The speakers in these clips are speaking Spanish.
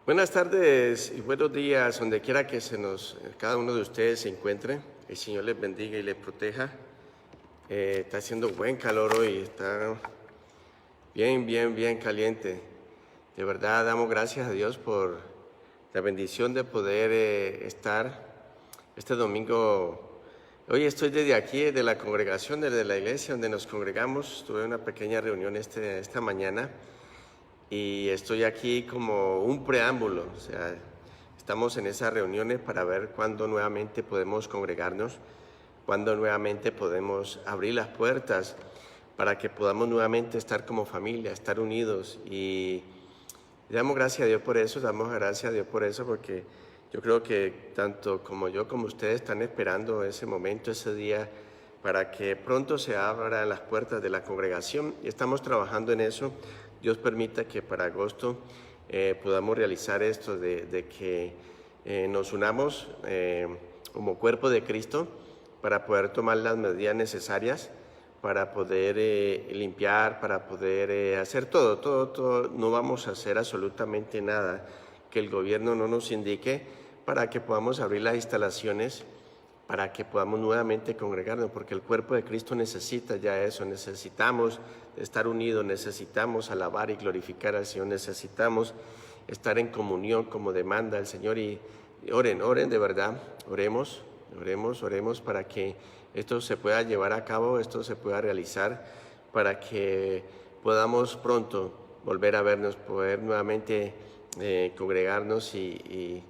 Buenas tardes y buenos días, donde quiera que cada uno de ustedes se encuentre. El Señor les bendiga y les proteja. Está haciendo buen calor hoy, está bien caliente. De verdad damos gracias a Dios por la bendición de poder estar este domingo. Hoy estoy desde aquí, de la congregación, desde la iglesia donde nos congregamos. Tuve una pequeña reunión esta mañana. Y estoy aquí como un preámbulo, o sea, estamos en esas reuniones para ver cuándo nuevamente podemos congregarnos, cuándo nuevamente podemos abrir las puertas para que podamos nuevamente estar como familia, estar unidos. Y damos gracias a Dios por eso, damos gracias a Dios por eso, porque yo creo que tanto como yo como ustedes están esperando ese momento, ese día, para que pronto se abran las puertas de la congregación, y estamos trabajando en eso. Dios permita que para agosto podamos realizar esto de que nos unamos como cuerpo de Cristo para poder tomar las medidas necesarias, para poder limpiar, para poder hacer todo. No vamos a hacer absolutamente nada que el gobierno no nos indique para que podamos abrir las instalaciones, para que podamos nuevamente congregarnos, porque el cuerpo de Cristo necesita ya eso, necesitamos estar unidos, necesitamos alabar y glorificar al Señor, necesitamos estar en comunión como demanda el Señor. Y oren de verdad, oremos para que esto se pueda llevar a cabo, esto se pueda realizar, para que podamos pronto volver a vernos, poder nuevamente congregarnos y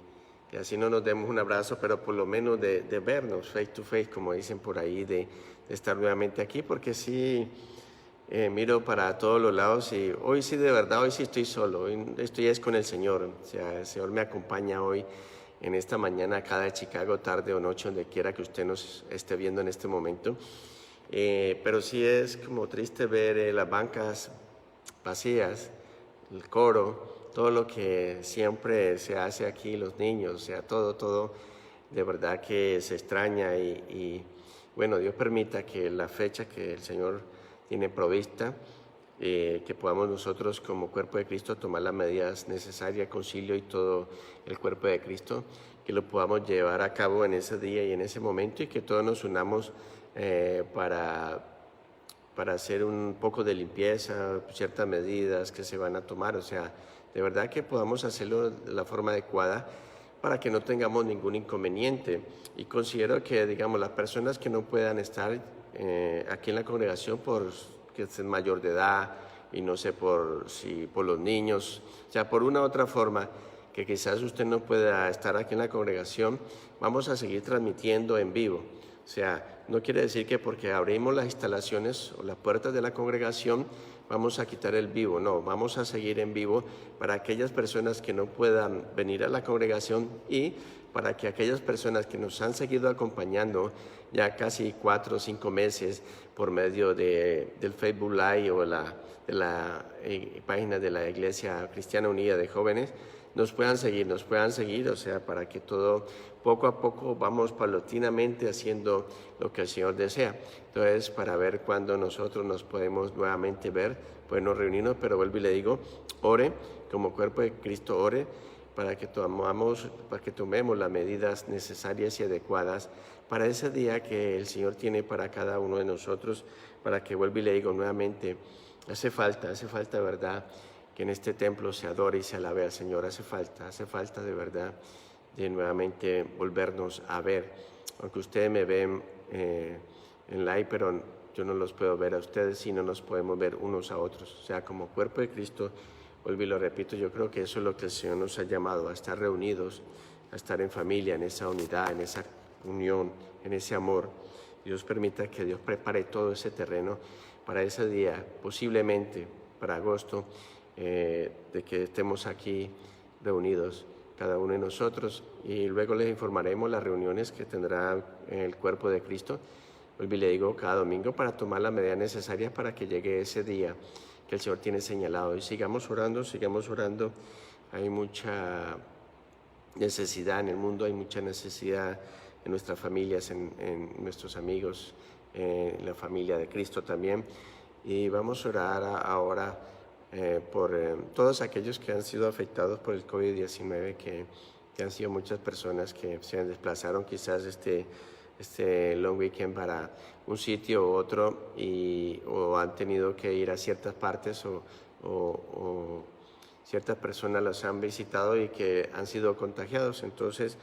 así no nos demos un abrazo, pero por lo menos de vernos face to face, como dicen por ahí, de estar nuevamente aquí, porque sí miro para todos los lados y hoy sí, de verdad, hoy sí estoy solo, hoy estoy es con el Señor. O sea, el Señor me acompaña hoy en esta mañana acá de Chicago, tarde o noche, donde quiera que usted nos esté viendo en este momento. Pero sí es como triste ver las bancas vacías, el coro, todo lo que siempre se hace aquí, los niños, o sea, todo, de verdad que se extraña y bueno, Dios permita que la fecha que el Señor tiene provista, que podamos nosotros como cuerpo de Cristo tomar las medidas necesarias, concilio y todo el cuerpo de Cristo, que lo podamos llevar a cabo en ese día y en ese momento, y que todos nos unamos para hacer un poco de limpieza, ciertas medidas que se van a tomar. O sea, de verdad que podamos hacerlo de la forma adecuada para que no tengamos ningún inconveniente. Y considero que, digamos, las personas que no puedan estar aquí en la congregación por que estén mayor de edad y no sé por los niños, o sea, por una u otra forma, que quizás usted no pueda estar aquí en la congregación, vamos a seguir transmitiendo en vivo. O sea, no quiere decir que porque abrimos las instalaciones o las puertas de la congregación vamos a quitar el vivo. No, vamos a seguir en vivo para aquellas personas que no puedan venir a la congregación, y para que aquellas personas que nos han seguido acompañando ya casi 4 o 5 meses por medio del Facebook Live o de la página de la Iglesia Cristiana Unida de Jóvenes, nos puedan seguir, o sea, para que todo poco a poco vamos paulatinamente haciendo lo que el Señor desea. Entonces, para ver cuándo nosotros nos podemos nuevamente ver, podemos reunirnos, pero vuelvo y le digo, ore, como cuerpo de Cristo, ore, para que tomemos las medidas necesarias y adecuadas para ese día que el Señor tiene para cada uno de nosotros, para que, vuelvo y le digo nuevamente, hace falta de verdad que en este templo se adore y se alabe al Señor. Hace falta de verdad de nuevamente volvernos a ver. Aunque ustedes me ven en live, pero yo no los puedo ver a ustedes, si no nos podemos ver unos a otros. O sea, como cuerpo de Cristo, vuelvo y lo repito, yo creo que eso es lo que el Señor nos ha llamado, a estar reunidos, a estar en familia, en esa unidad, en esa unión, en ese amor. Dios permita que Dios prepare todo ese terreno para ese día, posiblemente para agosto, de que estemos aquí reunidos, cada uno de nosotros, y luego les informaremos las reuniones que tendrá el cuerpo de Cristo. Vuelvo y le digo, cada domingo, para tomar las medidas necesarias para que llegue ese día que el Señor tiene señalado. Y sigamos orando. Hay mucha necesidad en el mundo, hay mucha necesidad en nuestras familias, en nuestros amigos, en la familia de Cristo también. Y vamos a orar ahora por todos aquellos que han sido afectados por el COVID-19, que han sido muchas personas que se desplazaron quizás este long weekend para un sitio u otro o han tenido que ir a ciertas partes o ciertas personas los han visitado y que han sido contagiados. Entonces,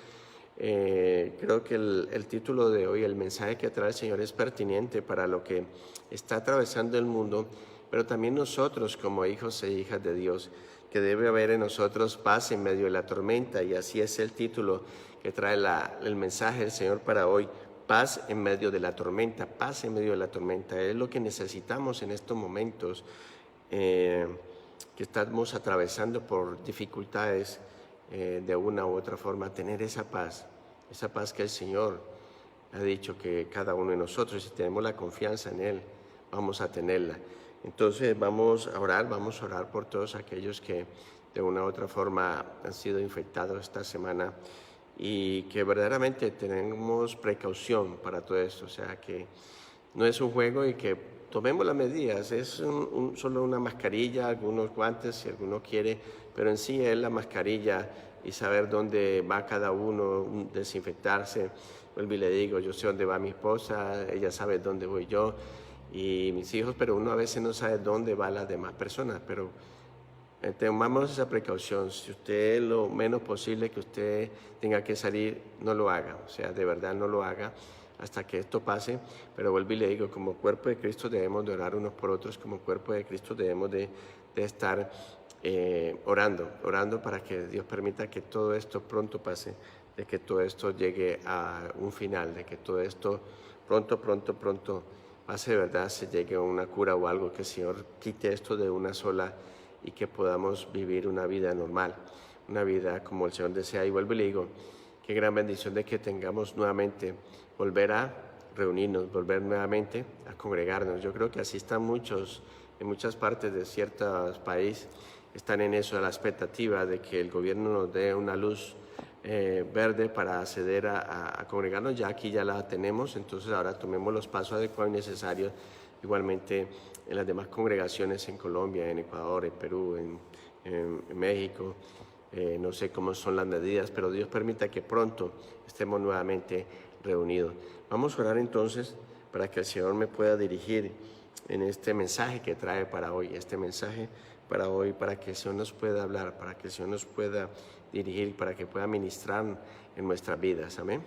creo que el título de hoy, el mensaje que trae el Señor es pertinente para lo que está atravesando el mundo, pero también nosotros como hijos e hijas de Dios, que debe haber en nosotros paz en medio de la tormenta, y así es el título que trae el mensaje del Señor para hoy: paz en medio de la tormenta. Paz en medio de la tormenta es lo que necesitamos en estos momentos que estamos atravesando por dificultades de una u otra forma, tener esa paz que el Señor ha dicho que cada uno de nosotros, si tenemos la confianza en Él, vamos a tenerla. Entonces vamos a orar por todos aquellos que de una u otra forma han sido infectados esta semana y que verdaderamente tenemos precaución para todo esto, o sea que no es un juego y que tomemos las medidas, es solo una mascarilla, algunos guantes si alguno quiere, pero en sí es la mascarilla y saber dónde va cada uno, desinfectarse. Vuelvo y le digo, yo sé dónde va mi esposa, ella sabe dónde voy yo y mis hijos, pero uno a veces no sabe dónde van las demás personas, pero tomamos esa precaución. Si usted lo menos posible que usted tenga que salir, no lo haga, o sea, de verdad no lo haga hasta que esto pase, pero vuelvo y le digo, como cuerpo de Cristo debemos de orar unos por otros, como cuerpo de Cristo debemos de estar orando para que Dios permita que todo esto pronto pase, de que todo esto llegue a un final, de que todo esto pronto pase de verdad, se llegue a una cura o algo, que el Señor quite esto de una sola y que podamos vivir una vida normal, una vida como el Señor desea. Y vuelvo y le digo, qué gran bendición de que tengamos nuevamente, volver a reunirnos, volver nuevamente a congregarnos. Yo creo que así están muchos, en muchas partes de ciertos países, están en eso, a la expectativa de que el gobierno nos dé una luz verde para acceder a congregarnos. Ya aquí ya la tenemos, entonces ahora tomemos los pasos adecuados y necesarios, igualmente en las demás congregaciones en Colombia, en Ecuador, en Perú, en México. No sé cómo son las medidas, pero Dios permita que pronto estemos nuevamente reunidos. Vamos a orar entonces para que el Señor me pueda dirigir en este mensaje que trae para hoy, para que el Señor nos pueda hablar, para que el Señor nos pueda dirigir, para que pueda ministrar en nuestras vidas. Amén.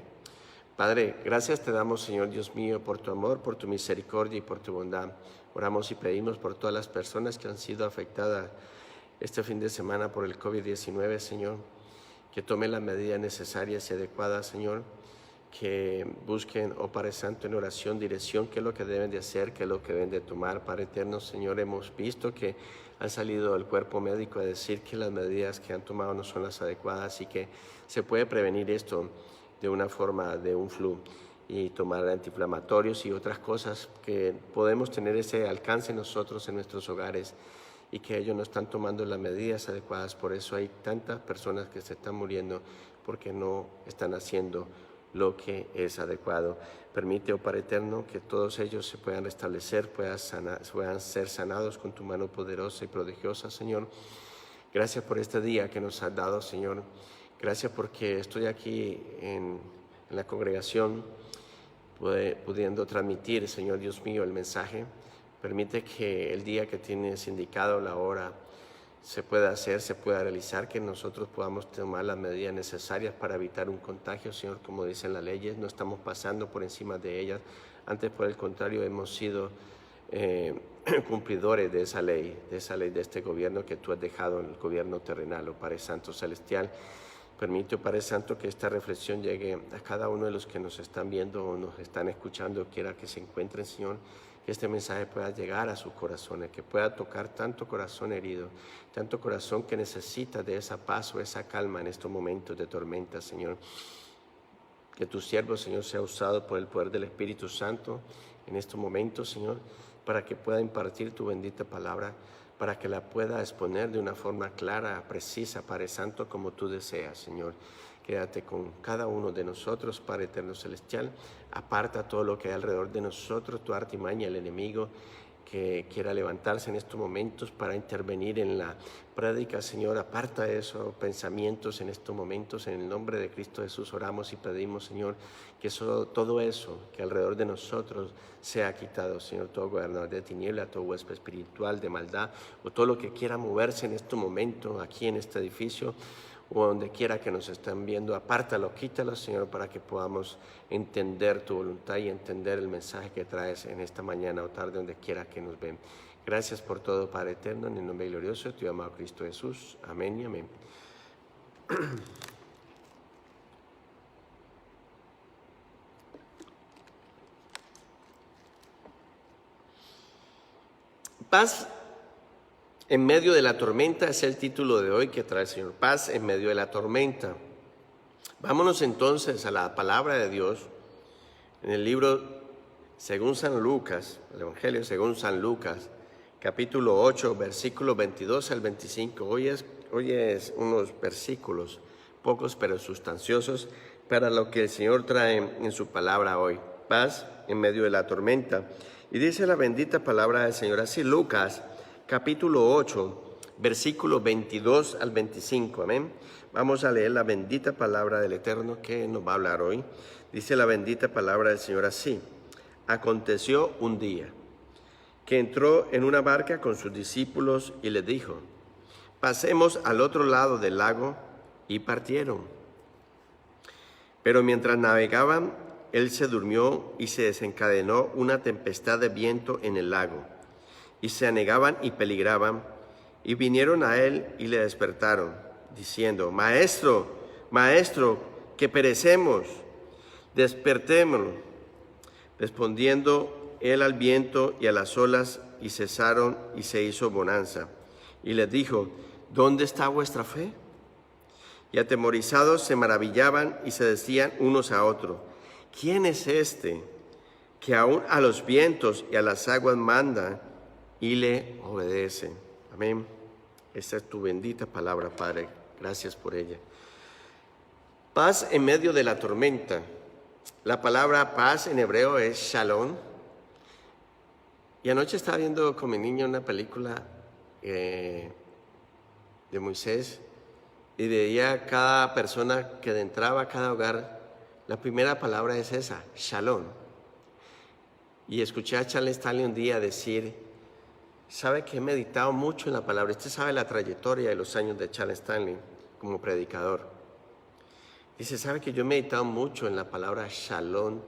Padre, gracias te damos, Señor Dios mío, por tu amor, por tu misericordia y por tu bondad. Oramos y pedimos por todas las personas que han sido afectadas este fin de semana por el COVID-19, Señor, que tomen las medidas necesarias y adecuadas, Señor, que busquen, oh Padre Santo, en oración, dirección, qué es lo que deben de hacer, qué es lo que deben de tomar. Padre eterno, Señor, hemos visto que han salido el cuerpo médico a decir que las medidas que han tomado no son las adecuadas y que se puede prevenir esto de una forma de un flu y tomar antiinflamatorios y otras cosas que podemos tener ese alcance nosotros en nuestros hogares y que ellos no están tomando las medidas adecuadas. Por eso hay tantas personas que se están muriendo porque no están haciendo lo que es adecuado. Permite, oh Padre eterno, que todos ellos se puedan restablecer, puedan ser sanados con tu mano poderosa y prodigiosa, Señor. Gracias por este día que nos has dado, Señor. Gracias porque estoy aquí en la congregación, pudiendo transmitir, Señor Dios mío, el mensaje. Permite que el día que tienes indicado, la hora, se pueda hacer, se pueda realizar, que nosotros podamos tomar las medidas necesarias para evitar un contagio, Señor, como dicen las leyes. No estamos pasando por encima de ellas. Antes, por el contrario, hemos sido cumplidores de esa ley de este gobierno que tú has dejado en el gobierno terrenal, oh Padre Santo Celestial. Permite, oh Padre Santo, que esta reflexión llegue a cada uno de los que nos están viendo o nos están escuchando, quiera que se encuentren, Señor, que este mensaje pueda llegar a sus corazones, que pueda tocar tanto corazón herido, tanto corazón que necesita de esa paz o esa calma en estos momentos de tormenta, Señor. Que tu siervo, Señor, sea usado por el poder del Espíritu Santo en estos momentos, Señor, para que pueda impartir tu bendita palabra, para que la pueda exponer de una forma clara, precisa, Padre Santo, como tú deseas, Señor. Quédate con cada uno de nosotros, Padre Eterno Celestial. Aparta todo lo que hay alrededor de nosotros, tu artimaña, el enemigo, que quiera levantarse en estos momentos para intervenir en la prédica, Señor, aparta esos pensamientos en estos momentos. En el nombre de Cristo Jesús oramos y pedimos, Señor, que todo eso que alrededor de nosotros sea quitado, Señor, todo gobernador de tiniebla, todo huésped espiritual de maldad, o todo lo que quiera moverse en este momento aquí en este edificio, o donde quiera que nos estén viendo, apártalo, quítalo, Señor, para que podamos entender tu voluntad y entender el mensaje que traes en esta mañana o tarde, donde quiera que nos ven. Gracias por todo, Padre eterno, en el nombre glorioso de tu amado Cristo Jesús. Amén y amén. Paz en medio de la tormenta es el título de hoy que trae el Señor. Paz en medio de la tormenta. Vámonos entonces a la palabra de Dios en el libro según San Lucas, el Evangelio según San Lucas, capítulo 8, versículos 22 al 25. Hoy es unos versículos, pocos pero sustanciosos, para lo que el Señor trae en su palabra hoy. Paz en medio de la tormenta. Y dice la bendita palabra del Señor así, Lucas, capítulo 8, versículos 22 al 25. Amén. Vamos a leer la bendita palabra del Eterno que nos va a hablar hoy. Dice la bendita palabra del Señor así. Aconteció un día que entró en una barca con sus discípulos y les dijo, pasemos al otro lado del lago, y partieron. Pero mientras navegaban, él se durmió y se desencadenó una tempestad de viento en el lago, y se anegaban y peligraban, y vinieron a él y le despertaron, diciendo, Maestro, Maestro, que perecemos, despertémonos. Respondiendo él al viento y a las olas, y cesaron, y se hizo bonanza. Y les dijo, ¿dónde está vuestra fe? Y atemorizados se maravillaban y se decían unos a otros, ¿quién es este que aún a los vientos y a las aguas manda y le obedece? Amén. Esta es tu bendita palabra, Padre. Gracias por ella. Paz en medio de la tormenta. La palabra paz en hebreo es shalom. Y anoche estaba viendo con mi niño una película de Moisés, y veía cada persona que entraba a cada hogar, la primera palabra es esa, shalom. Y escuché a Charles Stanley un día decir, sabe que he meditado mucho en la palabra. Usted sabe la trayectoria de los años de Charles Stanley como predicador. Dice, sabe que yo he meditado mucho en la palabra shalom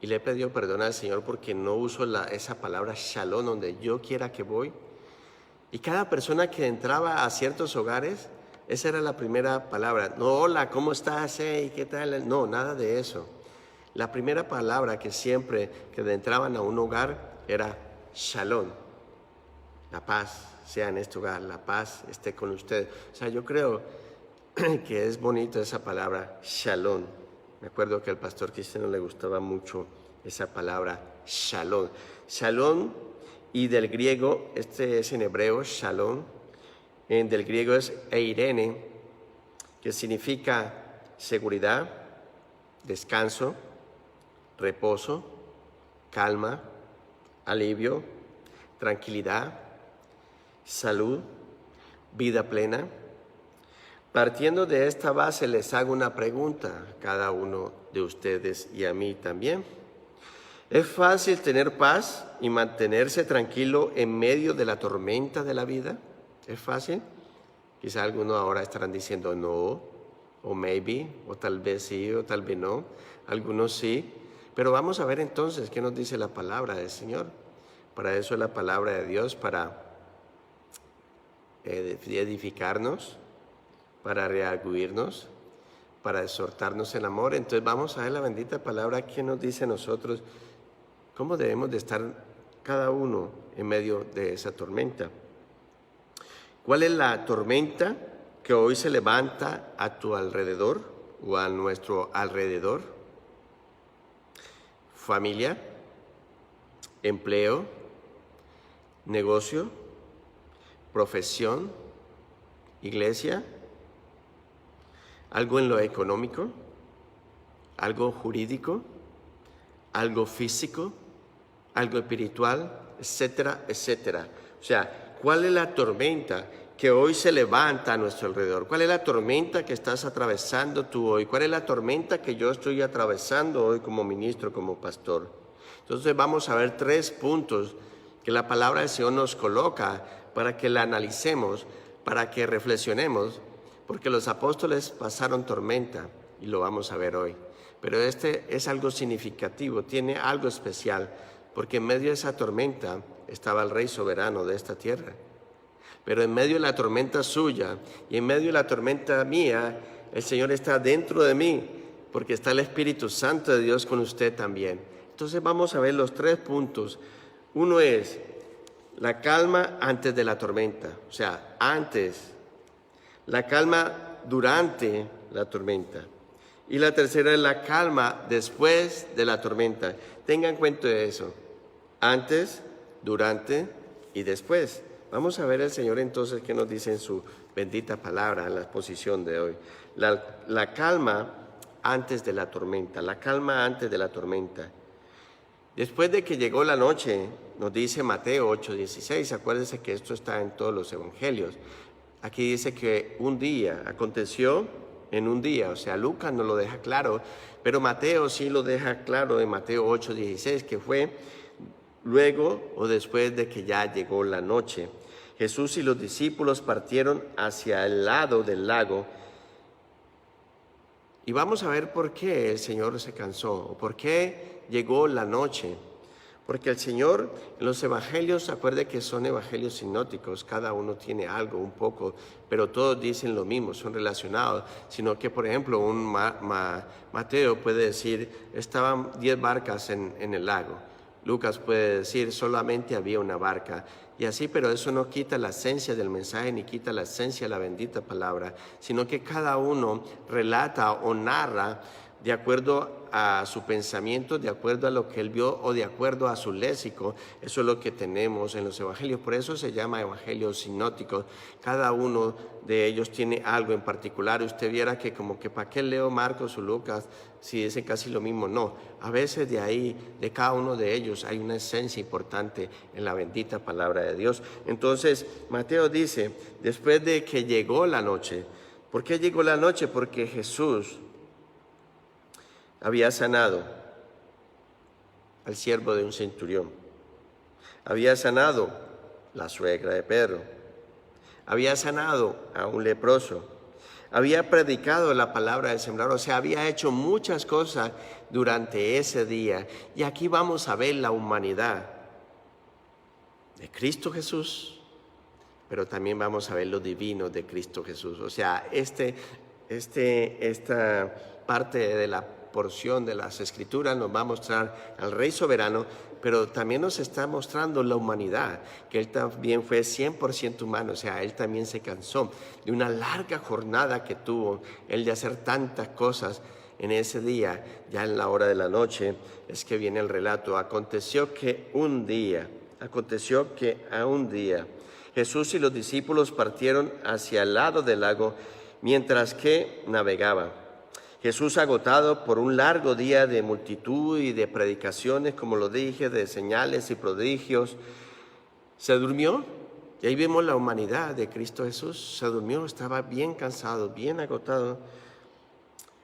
y le he pedido perdón al Señor porque no uso esa palabra shalom donde yo quiera que voy. Y cada persona que entraba a ciertos hogares, esa era la primera palabra. No, hola, ¿cómo estás? Hey, ¿qué tal? No, nada de eso. La primera palabra que siempre que entraban a un hogar era shalom. La paz sea en este hogar, la paz esté con usted. O sea, yo creo que es bonito esa palabra, shalom. Me acuerdo que al pastor Cristiano le gustaba mucho esa palabra, shalom. Shalom, y del griego, este es en hebreo, shalom, del griego es eirene, que significa seguridad, descanso, reposo, calma, alivio, tranquilidad, salud, vida plena. Partiendo de esta base, les hago una pregunta a cada uno de ustedes y a mí también. ¿Es fácil tener paz y mantenerse tranquilo en medio de la tormenta de la vida? ¿Es fácil? Quizá algunos ahora estarán diciendo no, o maybe, o tal vez sí, o tal vez no. Algunos sí. Pero vamos a ver entonces qué nos dice la palabra del Señor. Para eso es la palabra de Dios, para edificarnos, para rearguirnos, para exhortarnos en amor. Entonces vamos a ver la bendita palabra que nos dice a nosotros cómo debemos de estar cada uno en medio de esa tormenta. ¿Cuál es la tormenta que hoy se levanta a tu alrededor o a nuestro alrededor? Familia, empleo, negocio, profesión, iglesia, algo en lo económico, algo jurídico, algo físico, algo espiritual, etcétera, etcétera. O sea, ¿cuál es la tormenta que hoy se levanta a nuestro alrededor? ¿Cuál es la tormenta que estás atravesando tú hoy? ¿Cuál es la tormenta que yo estoy atravesando hoy como ministro, como pastor? Entonces vamos a ver 3 puntos que la palabra del Señor nos coloca para que la analicemos, para que reflexionemos, porque los apóstoles pasaron tormenta y lo vamos a ver hoy. Pero este es algo significativo, tiene algo especial, porque en medio de esa tormenta estaba el Rey soberano de esta tierra. Pero en medio de la tormenta suya y en medio de la tormenta mía, el Señor está dentro de mí, porque está el Espíritu Santo de Dios con usted también. Entonces vamos a ver los 3 puntos. Uno es la calma antes de la tormenta, o sea, antes. La calma durante la tormenta. Y la tercera es la calma después de la tormenta. Tengan en cuenta eso. Antes, durante y después. Vamos a ver el Señor entonces qué nos dice en su bendita palabra, en la exposición de hoy. La calma antes de la tormenta, la calma antes de la tormenta. Después de que llegó la noche, nos dice Mateo 8:16, acuérdense que esto está en todos los evangelios. Aquí dice que un día, aconteció en un día, o sea, Lucas no lo deja claro, pero Mateo sí lo deja claro en Mateo 8:16, que fue luego o después de que ya llegó la noche. Jesús y los discípulos partieron hacia el lado del lago. Y vamos a ver por qué el Señor se cansó, o por qué llegó la noche. Porque el Señor, en los evangelios, acuerde que son evangelios sinópticos, cada uno tiene algo, un poco, pero todos dicen lo mismo, son relacionados, sino que, por ejemplo, un Mateo puede decir, estaban 10 barcas en el lago. Lucas puede decir, solamente había una barca. Y así, pero eso no quita la esencia del mensaje, ni quita la esencia de la bendita palabra, sino que cada uno relata o narra de acuerdo a su pensamiento, de acuerdo a lo que él vio o de acuerdo a su léxico. Eso es lo que tenemos en los evangelios, por eso se llama evangelios sinópticos. Cada uno de ellos tiene algo en particular. Usted viera que como que ¿para qué leo Marcos o Lucas si dicen casi lo mismo? No, a veces de ahí, de cada uno de ellos hay una esencia importante en la bendita palabra de Dios. Entonces Mateo dice, después de que llegó la noche, ¿por qué llegó la noche? Porque Jesús había sanado al siervo de un centurión, había sanado la suegra de Pedro, había sanado a un leproso, había predicado la palabra del sembrador, o sea, había hecho muchas cosas durante ese día. Y aquí vamos a ver la humanidad de Cristo Jesús, pero también vamos a ver lo divino de Cristo Jesús. O sea, esta parte de la porción de las Escrituras nos va a mostrar al Rey soberano, pero también nos está mostrando la humanidad, que Él también fue 100% humano, o sea, Él también se cansó de una larga jornada que tuvo, Él de hacer tantas cosas en ese día. Ya en la hora de la noche es que viene el relato. Aconteció que a un día, Jesús y los discípulos partieron hacia el lado del lago, mientras que navegaban. Jesús, agotado por un largo día de multitud y de predicaciones, como lo dije, de señales y prodigios, se durmió. Y ahí vemos la humanidad de Cristo Jesús. Se durmió, estaba bien cansado, bien agotado.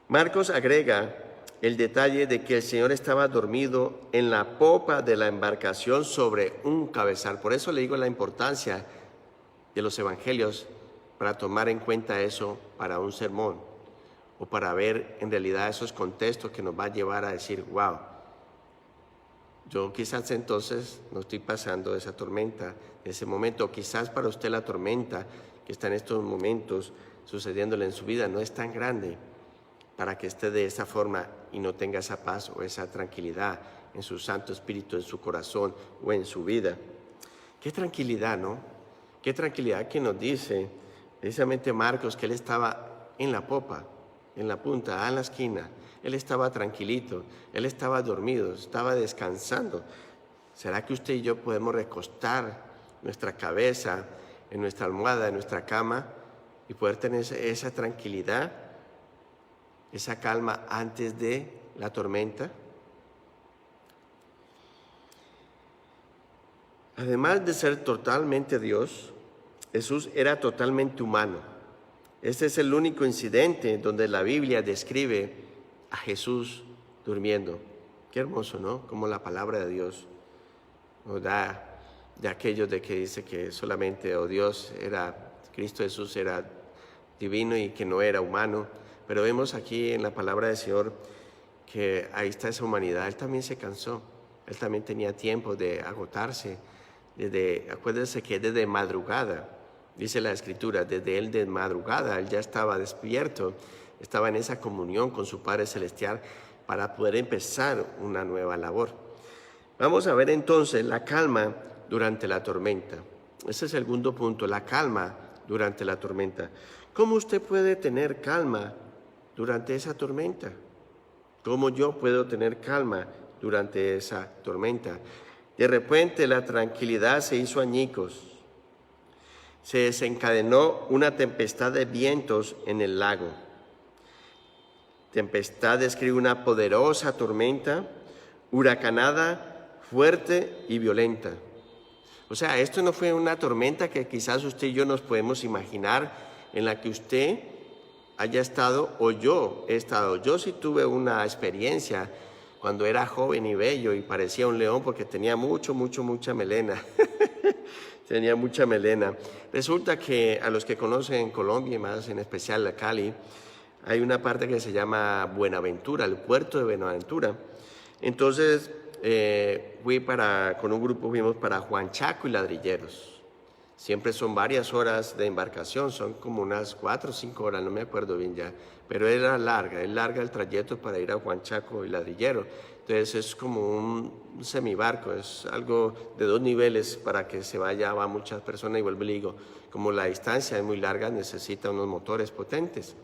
Marcos agrega el detalle de que el Señor estaba dormido en la popa de la embarcación sobre un cabezal. Por eso le digo la importancia de los evangelios, para tomar en cuenta eso para un sermón, o para ver en realidad esos contextos que nos va a llevar a decir, wow, yo quizás entonces no estoy pasando esa tormenta, ese momento. Quizás para usted la tormenta que está en estos momentos sucediéndole en su vida no es tan grande para que esté de esa forma y no tenga esa paz o esa tranquilidad en su Santo Espíritu, en su corazón o en su vida. Qué tranquilidad, ¿no? Qué tranquilidad que nos dice precisamente Marcos, que él estaba en la popa, en la punta, en la esquina. Él estaba tranquilito, él estaba dormido, estaba descansando. ¿Será que usted y yo podemos recostar nuestra cabeza en nuestra almohada, en nuestra cama, y poder tener esa tranquilidad, esa calma antes de la tormenta? Además de ser totalmente Dios, Jesús era totalmente humano. Este es el único incidente donde la Biblia describe a Jesús durmiendo. Qué hermoso, ¿no? Como la palabra de Dios nos da de aquellos de que dice que solamente Cristo Jesús era divino y que no era humano. Pero vemos aquí en la palabra del Señor que ahí está esa humanidad. Él también se cansó, él también tenía tiempo de agotarse. Acuérdense que desde madrugada, dice la Escritura, desde él de madrugada, él ya estaba despierto, estaba en esa comunión con su Padre Celestial para poder empezar una nueva labor. Vamos a ver entonces la calma durante la tormenta. Ese es el segundo punto, la calma durante la tormenta. ¿Cómo usted puede tener calma durante esa tormenta? ¿Cómo yo puedo tener calma durante esa tormenta? De repente la tranquilidad se hizo añicos. Se desencadenó una tempestad de vientos en el lago. Tempestad describe una poderosa tormenta, huracanada, fuerte y violenta. O sea, esto no fue una tormenta que quizás usted y yo nos podemos imaginar en la que usted haya estado o yo he estado. Yo sí tuve una experiencia cuando era joven y bello y parecía un león porque tenía mucha melena. Tenía mucha melena. Resulta que a los que conocen Colombia y más en especial la Cali, hay una parte que se llama Buenaventura, el puerto de Buenaventura. Entonces con un grupo fuimos para Juanchaco y Ladrilleros. Siempre son varias horas de embarcación, son como unas 4 o 5 horas, no me acuerdo bien ya, pero es larga el trayecto para ir a Juanchaco y Ladrillero. Entonces es como un semibarco, es algo de 2 niveles para que se vaya, va muchas personas y vuelvo y digo, como la distancia es muy larga, necesita unos motores potentes.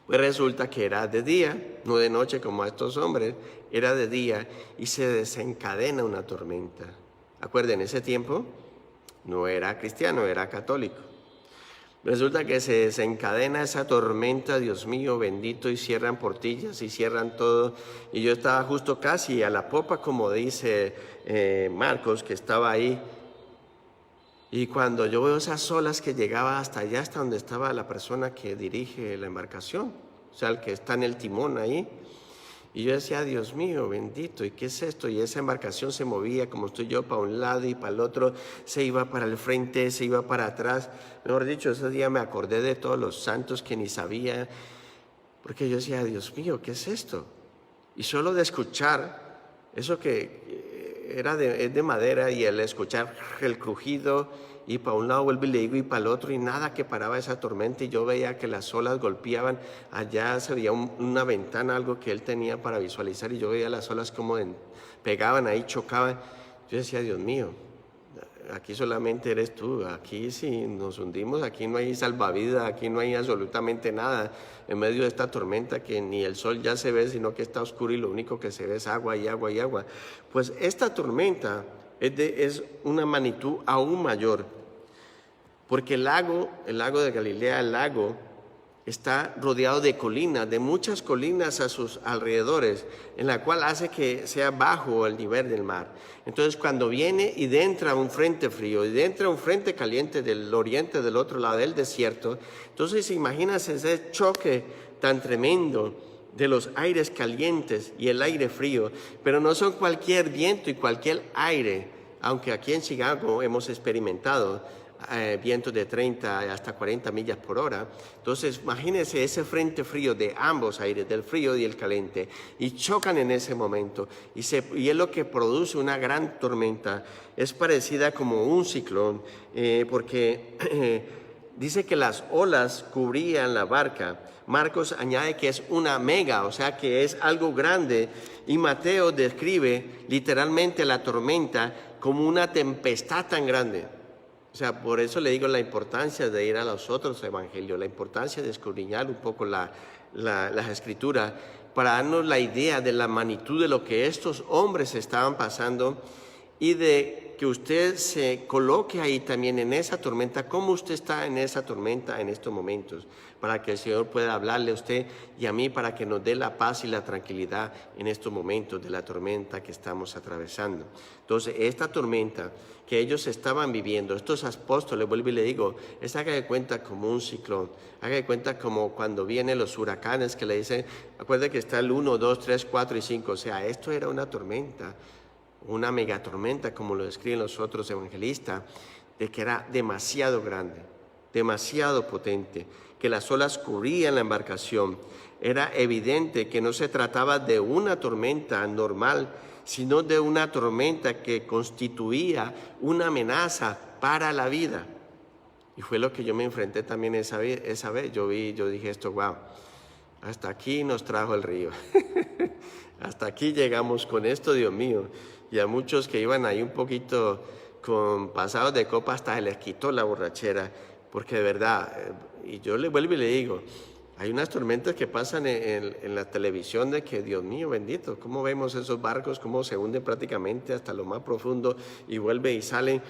Pues resulta que era de día, no de noche como a estos hombres, era de día y se desencadena una tormenta. Acuerden, en ese tiempo no era cristiano, era católico. Resulta que se desencadena esa tormenta, Dios mío, bendito, y cierran portillas y cierran todo. Y yo estaba justo casi a la popa, como dice Marcos, que estaba ahí. Y cuando yo veo esas olas que llegaba hasta allá, hasta donde estaba la persona que dirige la embarcación, o sea, el que está en el timón ahí, y yo decía, Dios mío, bendito, ¿y qué es esto? Y esa embarcación se movía como estoy yo, para un lado y para el otro, se iba para el frente, se iba para atrás. Mejor dicho, ese día me acordé de todos los santos que ni sabía, porque yo decía, Dios mío, ¿qué es esto? Y solo de escuchar, eso que es de madera, y el escuchar el crujido, y para un lado vuelvo y le digo, y para el otro, y nada que paraba esa tormenta, y yo veía que las olas golpeaban, allá se veía una ventana, algo que él tenía para visualizar, y yo veía las olas como pegaban ahí, chocaban. Yo decía, Dios mío, aquí solamente eres tú, aquí si nos hundimos, aquí no hay salvavidas, aquí no hay absolutamente nada, en medio de esta tormenta que ni el sol ya se ve, sino que está oscuro y lo único que se ve es agua y agua y agua. Pues esta tormenta es una magnitud aún mayor, porque el lago de Galilea, el lago, está rodeado de colinas, de muchas colinas a sus alrededores, en la cual hace que sea bajo el nivel del mar. Entonces, cuando viene y entra un frente frío y entra un frente caliente del oriente, del otro lado del desierto, entonces imagínense ese choque tan tremendo de los aires calientes y el aire frío, pero no son cualquier viento y cualquier aire, aunque aquí en Chicago hemos experimentado vientos de 30 hasta 40 millas por hora. Entonces imagínense ese frente frío de ambos aires, del frío y el caliente, y chocan en ese momento, y es lo que produce una gran tormenta. Es parecida como un ciclón, porque dice que las olas cubrían la barca. Marcos añade que es una mega, o sea que es algo grande, y Mateo describe literalmente la tormenta como una tempestad tan grande. O sea, por eso le digo la importancia de ir a los otros evangelios, la importancia de escudriñar un poco las escrituras para darnos la idea de la magnitud de lo que estos hombres estaban pasando y de que usted se coloque ahí también en esa tormenta, cómo usted está en esa tormenta en estos momentos, para que el Señor pueda hablarle a usted y a mí, para que nos dé la paz y la tranquilidad en estos momentos de la tormenta que estamos atravesando. Entonces, esta tormenta que ellos estaban viviendo, estos apóstoles, vuelvo y le digo, es haga de cuenta como un ciclón, haga de cuenta como cuando vienen los huracanes que le dicen, acuérdate que está el 1, 2, 3, 4 y 5, o sea, esto era una tormenta, una megatormenta, como lo describen los otros evangelistas, de que era demasiado grande, demasiado potente, que las olas cubrían la embarcación. Era evidente que no se trataba de una tormenta normal, sino de una tormenta que constituía una amenaza para la vida. Y fue lo que yo me enfrenté también esa vez. Yo dije esto, wow, hasta aquí nos trajo el río. Hasta aquí llegamos con esto, Dios mío. Y a muchos que iban ahí un poquito con pasados de copa hasta se les quitó la borrachera, porque de verdad, y yo le vuelvo y le digo, hay unas tormentas que pasan en la televisión de que, Dios mío bendito, cómo vemos esos barcos, cómo se hunden prácticamente hasta lo más profundo y vuelven y salen.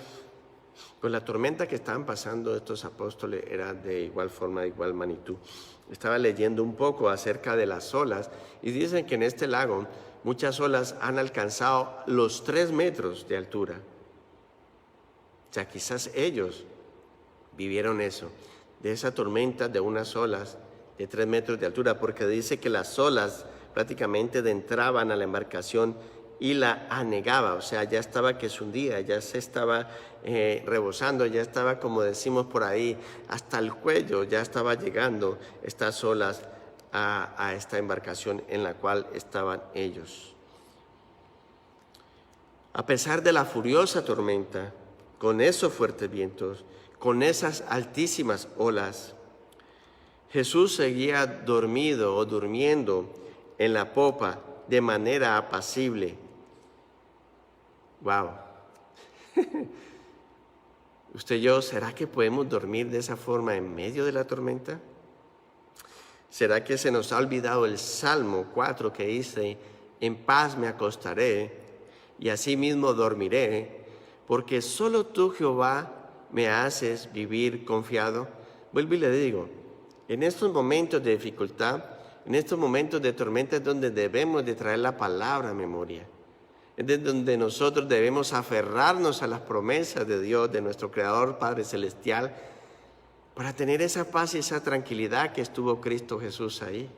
Pues la tormenta que estaban pasando estos apóstoles era de igual forma, de igual magnitud. Estaba leyendo un poco acerca de las olas y dicen que en este lago muchas olas han alcanzado los 3 metros de altura. O sea, quizás ellos vivieron eso, de esa tormenta de unas olas de 3 metros de altura, porque dice que las olas prácticamente entraban a la embarcación y la anegaba, o sea, ya estaba que se hundía, ya se estaba rebosando, ya estaba, como decimos por ahí, hasta el cuello, ya estaba llegando estas olas a esta embarcación en la cual estaban ellos. A pesar de la furiosa tormenta, con esos fuertes vientos, con esas altísimas olas, Jesús seguía dormido o durmiendo en la popa de manera apacible. ¡Wow! Usted y yo, ¿será que podemos dormir de esa forma en medio de la tormenta? ¿Será que se nos ha olvidado el Salmo 4 que dice, en paz me acostaré y asimismo dormiré, porque solo tú, Jehová, me haces vivir confiado? Vuelvo y le digo, en estos momentos de dificultad, en estos momentos de tormenta es donde debemos de traer la palabra a memoria. Es donde nosotros debemos aferrarnos a las promesas de Dios, de nuestro Creador Padre Celestial, para tener esa paz y esa tranquilidad que estuvo Cristo Jesús ahí.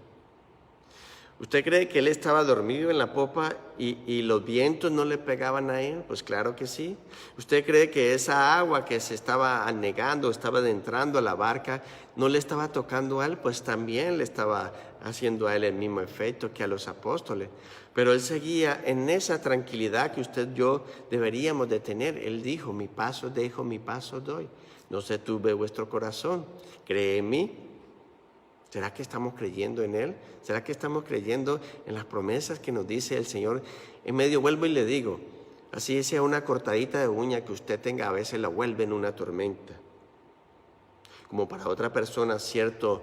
¿Usted cree que Él estaba dormido en la popa y los vientos no le pegaban a Él? Pues claro que sí. ¿Usted cree que esa agua que se estaba anegando, estaba adentrando a la barca, no le estaba tocando a Él? Pues también le estaba haciendo a Él el mismo efecto que a los apóstoles. Pero Él seguía en esa tranquilidad que usted y yo deberíamos de tener. Él dijo, mi paso dejo, mi paso doy. No se turbe vuestro corazón. Cree en mí. ¿Será que estamos creyendo en Él? ¿Será que estamos creyendo en las promesas que nos dice el Señor? En medio, vuelvo y le digo, así sea una cortadita de uña que usted tenga, a veces la vuelve en una tormenta. Como para otra persona, cierto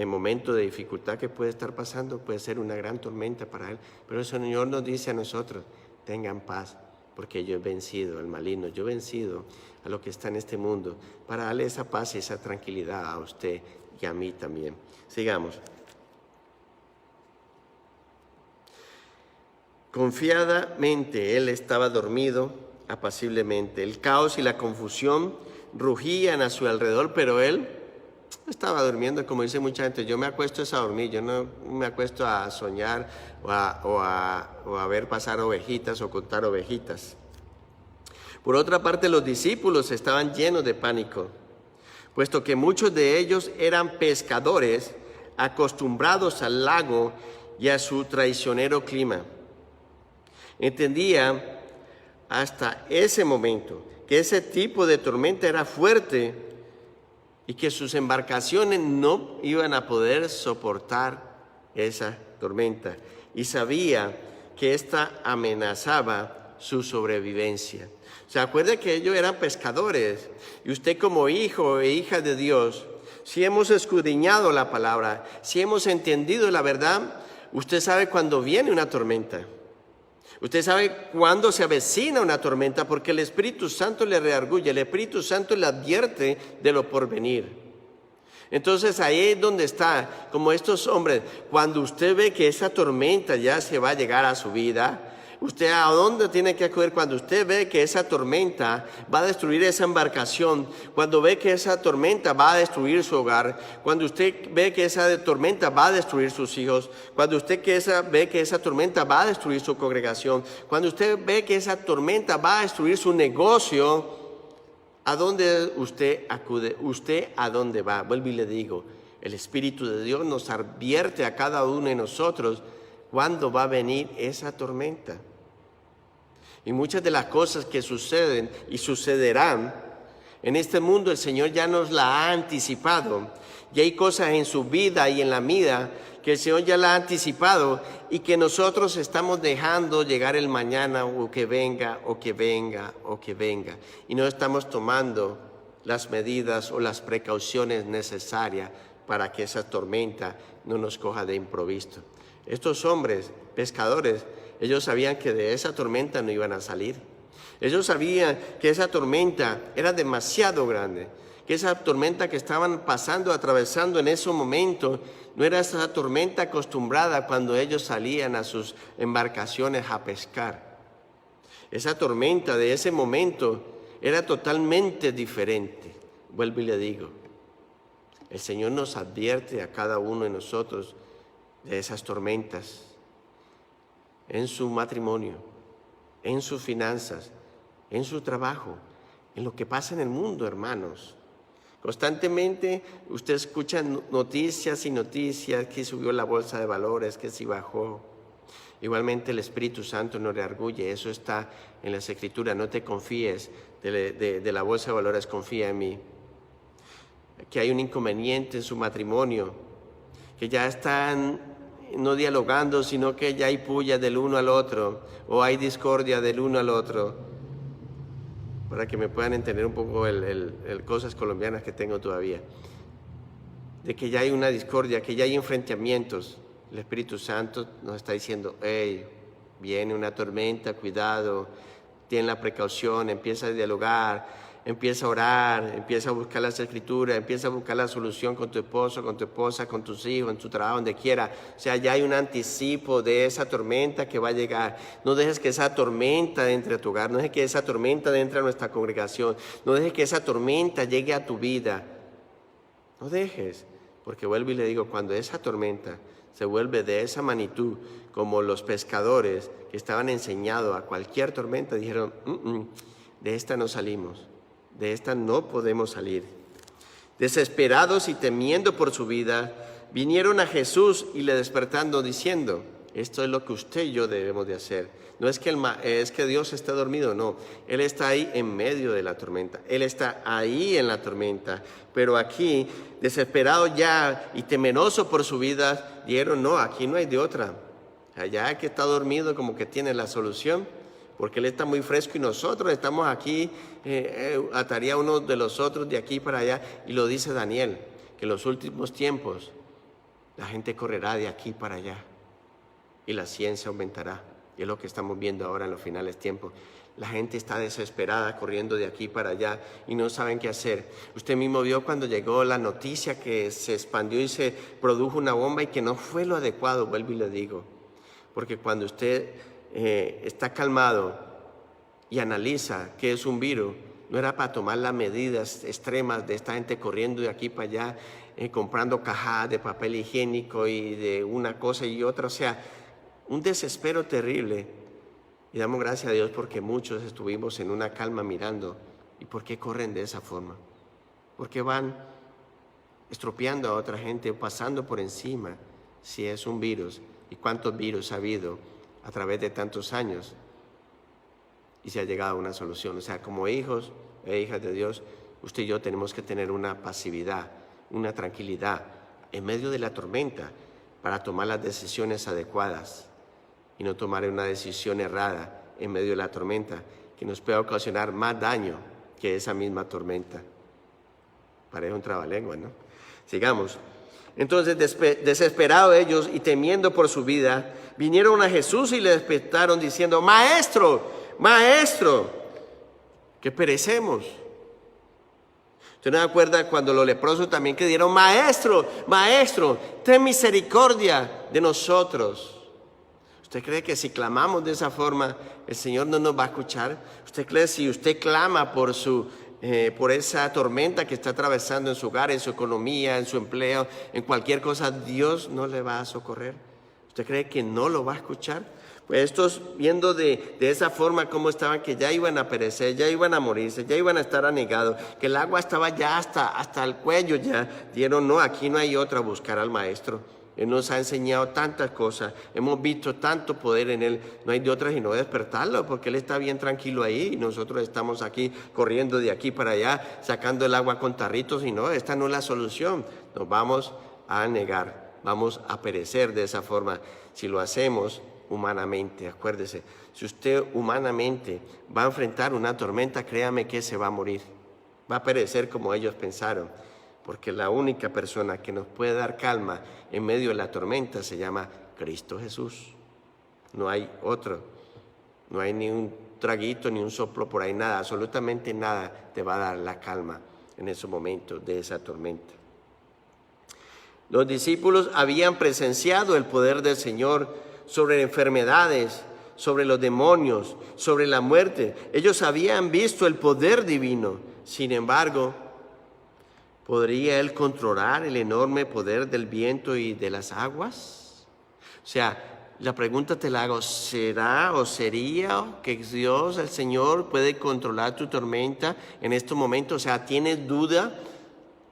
momento de dificultad que puede estar pasando, puede ser una gran tormenta para él. Pero el Señor nos dice a nosotros, tengan paz, porque yo he vencido al maligno, yo he vencido a lo que está en este mundo, para darle esa paz y esa tranquilidad a usted y a mí también. Sigamos. Confiadamente él estaba dormido, apaciblemente. El caos y la confusión rugían a su alrededor, pero él estaba durmiendo, como dice mucha gente. Yo me acuesto a dormir, yo no me acuesto a soñar o a ver pasar ovejitas o contar ovejitas. Por otra parte, los discípulos estaban llenos de pánico, puesto que muchos de ellos eran pescadores acostumbrados al lago y a su traicionero clima. Entendía hasta ese momento que ese tipo de tormenta era fuerte y que sus embarcaciones no iban a poder soportar esa tormenta. Y sabía que esta amenazaba su sobrevivencia. ¿Se acuerda que ellos eran pescadores? Y usted, como hijo e hija de Dios, si hemos escudriñado la palabra, si hemos entendido la verdad, usted sabe cuando viene una tormenta. Usted sabe cuándo se avecina una tormenta porque el Espíritu Santo le redarguye, el Espíritu Santo le advierte de lo por venir. Entonces ahí es donde está, como estos hombres, cuando usted ve que esa tormenta ya se va a llegar a su vida, ¿usted a dónde tiene que acudir? Cuando usted ve que esa tormenta va a destruir esa embarcación, cuando ve que esa tormenta va a destruir su hogar, cuando usted ve que esa tormenta va a destruir sus hijos, cuando usted ve que esa tormenta va a destruir su congregación, cuando usted ve que esa tormenta va a destruir su negocio, ¿a dónde usted acude? ¿Usted a dónde va? Vuelvo y le digo, el Espíritu de Dios nos advierte a cada uno de nosotros cuándo va a venir esa tormenta. Y muchas de las cosas que suceden y sucederán en este mundo, el Señor ya nos la ha anticipado. Y hay cosas en su vida y en la mía que el Señor ya la ha anticipado y que nosotros estamos dejando llegar el mañana o que venga, o que venga, o que venga. Y no estamos tomando las medidas o las precauciones necesarias para que esa tormenta no nos coja de improviso. Estos hombres, pescadores, ellos sabían que de esa tormenta no iban a salir. Ellos sabían que esa tormenta era demasiado grande, que esa tormenta que estaban pasando, atravesando en ese momento, no era esa tormenta acostumbrada cuando ellos salían a sus embarcaciones a pescar. Esa tormenta de ese momento era totalmente diferente. Vuelvo y le digo, el Señor nos advierte a cada uno de nosotros de esas tormentas en su matrimonio, en sus finanzas, en su trabajo, en lo que pasa en el mundo, hermanos. Constantemente usted escucha noticias y noticias, que subió la bolsa de valores, que si bajó. Igualmente el Espíritu Santo nos redarguye, eso está en las Escrituras, no te confíes de la bolsa de valores, confía en mí. Que hay un inconveniente en su matrimonio, que ya están no dialogando, sino que ya hay puya del uno al otro, o hay discordia del uno al otro, para que me puedan entender un poco el cosas colombianas que tengo todavía, de que ya hay una discordia, que ya hay enfrentamientos. El Espíritu Santo nos está diciendo, hey, viene una tormenta, cuidado, ten la precaución, empieza a dialogar, empieza a orar, empieza a buscar las Escrituras, empieza a buscar la solución con tu esposo, con tu esposa, con tus hijos, en tu trabajo, donde quiera. O sea, ya hay un anticipo de esa tormenta que va a llegar. No dejes que esa tormenta entre a tu hogar, no dejes que esa tormenta entre a nuestra congregación, no dejes que esa tormenta llegue a tu vida. No dejes, porque vuelvo y le digo, cuando esa tormenta se vuelve de esa magnitud, como los pescadores que estaban enseñados a cualquier tormenta, dijeron, de esta no salimos. De esta no podemos salir. Desesperados y temiendo por su vida, vinieron a Jesús y le despertando diciendo, esto es lo que usted y yo debemos de hacer. No es que Dios esté dormido, no. Él está ahí en medio de la tormenta. Él está ahí en la tormenta. Pero aquí, desesperado ya y temeroso por su vida, dijeron, no, aquí no hay de otra. Allá que está dormido como que tiene la solución, porque Él está muy fresco y nosotros estamos aquí, ataría uno de los otros de aquí para allá. Y lo dice Daniel, que en los últimos tiempos la gente correrá de aquí para allá y la ciencia aumentará. Y es lo que estamos viendo ahora en los finales tiempos. La gente está desesperada corriendo de aquí para allá y no saben qué hacer. Usted mismo vio cuando llegó la noticia que se expandió y se produjo una bomba y que no fue lo adecuado, vuelvo y le digo. Porque cuando usted está calmado y analiza qué es un virus, no era para tomar las medidas extremas de esta gente corriendo de aquí para allá, comprando cajas de papel higiénico y de una cosa y otra, o sea, un desespero terrible. Y damos gracias a Dios porque muchos estuvimos en una calma mirando. ¿Y por qué corren de esa forma? Porque van estropeando a otra gente, pasando por encima, si es un virus. ¿Y cuántos virus ha habido a través de tantos años? Y se ha llegado a una solución. O sea, como hijos e hijas de Dios, usted y yo tenemos que tener una pasividad, una tranquilidad en medio de la tormenta para tomar las decisiones adecuadas y no tomar una decisión errada en medio de la tormenta que nos pueda ocasionar más daño que esa misma tormenta. Parece un trabalengua, ¿no? Sigamos. Entonces, desesperados ellos y temiendo por su vida, vinieron a Jesús y le despertaron diciendo: Maestro, Maestro, que perecemos. ¿Usted no se acuerda cuando los leprosos también que dieron: Maestro, Maestro, ten misericordia de nosotros? ¿Usted cree que si clamamos de esa forma, el Señor no nos va a escuchar? ¿Usted cree que si usted clama por esa tormenta que está atravesando en su hogar, en su economía, en su empleo, en cualquier cosa, Dios no le va a socorrer? ¿Usted cree que no lo va a escuchar? Pues estos, viendo de esa forma cómo estaban, que ya iban a perecer, ya iban a morirse, ya iban a estar anegados, que el agua estaba ya hasta el cuello, ya dieron: no, aquí no hay otra, buscar al Maestro. Él nos ha enseñado tantas cosas, hemos visto tanto poder en Él, no hay de otra sino despertarlo, porque Él está bien tranquilo ahí y nosotros estamos aquí corriendo de aquí para allá, sacando el agua con tarritos, y no, esta no es la solución. Nos vamos a negar, vamos a perecer de esa forma si lo hacemos humanamente. Acuérdese, si usted humanamente va a enfrentar una tormenta, créame que se va a morir, va a perecer como ellos pensaron, porque la única persona que nos puede dar calma en medio de la tormenta se llama Cristo Jesús. No hay otro, no hay ni un traguito, ni un soplo por ahí, nada, absolutamente nada te va a dar la calma en esos momentos de esa tormenta. Los discípulos habían presenciado el poder del Señor sobre enfermedades, sobre los demonios, sobre la muerte. Ellos habían visto el poder divino. Sin embargo, ¿podría Él controlar el enorme poder del viento y de las aguas? O sea, la pregunta te la hago: ¿será o sería que Dios, el Señor, puede controlar tu tormenta en estos momentos? O sea, ¿tienes duda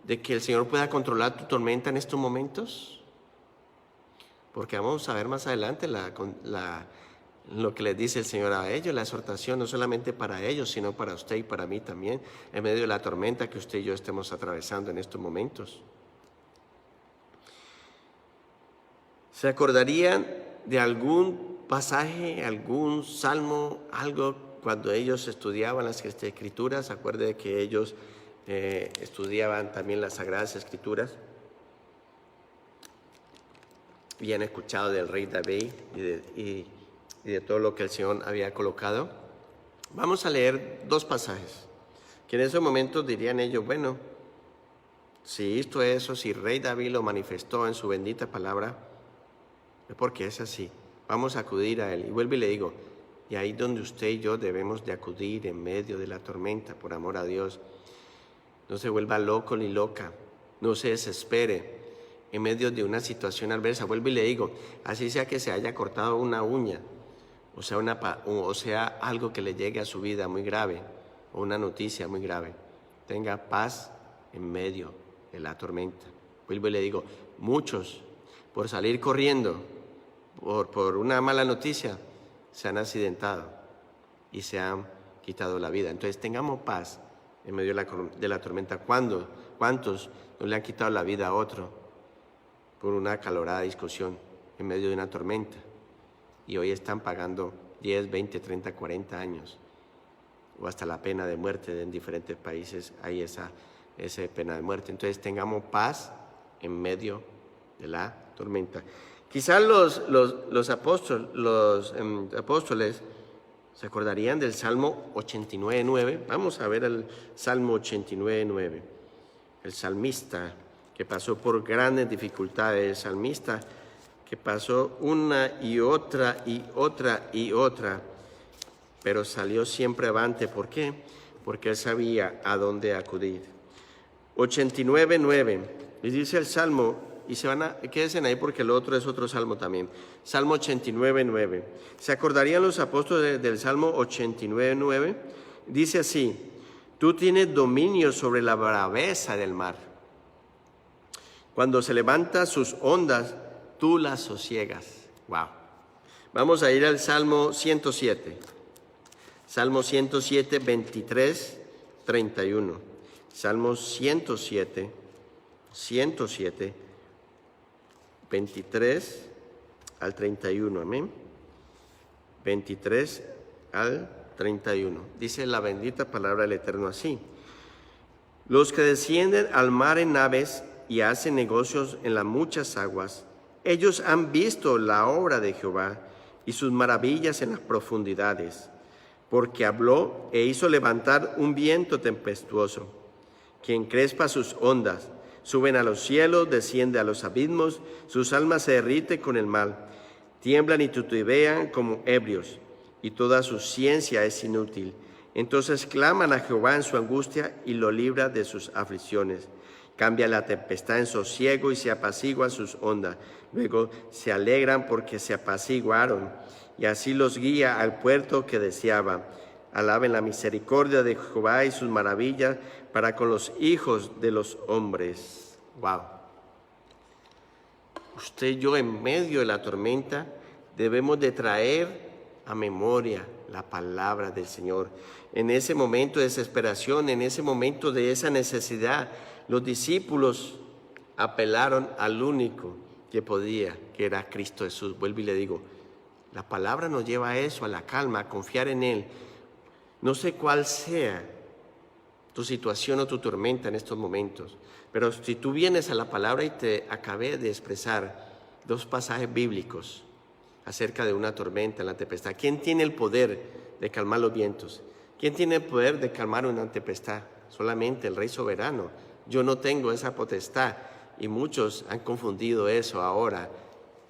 de que el Señor pueda controlar tu tormenta en estos momentos? Porque vamos a ver más adelante lo que les dice el Señor a ellos, la exhortación no solamente para ellos, sino para usted y para mí también, en medio de la tormenta que usted y yo estemos atravesando en estos momentos. ¿Se acordarían de algún pasaje, algún salmo, algo cuando ellos estudiaban las Escrituras? Acuerde que ellos estudiaban también las Sagradas Escrituras. Habían escuchado del rey David y de todo lo que el Señor había colocado. Vamos a leer dos pasajes que en ese momento dirían ellos: bueno, si esto es eso, si el rey David lo manifestó en su bendita palabra, es porque es así. Vamos a acudir a Él. Y vuelvo y le digo, y ahí donde usted y yo debemos de acudir en medio de la tormenta, por amor a Dios. No se vuelva loco ni loca, no se desespere en medio de una situación adversa. Vuelvo y le digo, así sea que se haya cortado una uña, o sea algo que le llegue a su vida muy grave, o una noticia muy grave, tenga paz en medio de la tormenta. Vuelvo y le digo, muchos por salir corriendo por una mala noticia se han accidentado y se han quitado la vida. Entonces tengamos paz en medio de la tormenta. ¿Cuántos no le han quitado la vida a otro por una acalorada discusión en medio de una tormenta? Y hoy están pagando 10, 20, 30, 40 años, o hasta la pena de muerte. En diferentes países hay esa pena de muerte. Entonces tengamos paz en medio de la tormenta. Quizás los apóstoles se acordarían del Salmo 89:9. Vamos a ver el Salmo 89:9. El salmista que pasó por grandes dificultades, el salmista que pasó una y otra y otra y otra, pero salió siempre avante. ¿Por qué? Porque él sabía a dónde acudir. 89:9. Y dice el Salmo, y quédense ahí porque el otro es otro salmo también. Salmo 89:9. ¿Se acordarían los apóstoles del Salmo 89:9? Dice así: tú tienes dominio sobre la braveza del mar. Cuando se levantan sus ondas, tú las sosiegas. Wow. Vamos a ir al Salmo 107. Salmo 107, 23, 31. Salmo 107, 23 al 31. Amén. 23 al 31. Dice la bendita palabra del Eterno así: los que descienden al mar en naves y hacen negocios en las muchas aguas. Ellos han visto la obra de Jehová y sus maravillas en las profundidades, porque habló e hizo levantar un viento tempestuoso, que encrespa sus ondas. Suben a los cielos, desciende a los abismos, sus almas se derriten con el mal. Tiemblan y titubean como ebrios, y toda su ciencia es inútil. Entonces claman a Jehová en su angustia y lo libra de sus aflicciones. Cambia la tempestad en sosiego y se apaciguan sus ondas. Luego se alegran porque se apaciguaron, y así los guía al puerto que deseaba. Alaben la misericordia de Jehová y sus maravillas para con los hijos de los hombres. Wow. Usted y yo en medio de la tormenta debemos de traer a memoria la palabra del Señor. En ese momento de desesperación, en ese momento de esa necesidad, los discípulos apelaron al único que podía, que era Cristo Jesús. Vuelvo y le digo, la palabra nos lleva a eso, a la calma, a confiar en Él. No sé cuál sea tu situación o tu tormenta en estos momentos, pero si tú vienes a la palabra y te acabé de expresar 2 pasajes bíblicos acerca de una tormenta, la tempestad. ¿Quién tiene el poder de calmar los vientos? ¿Quién tiene el poder de calmar una tempestad? Solamente el Rey soberano. Yo no tengo esa potestad, y muchos han confundido eso ahora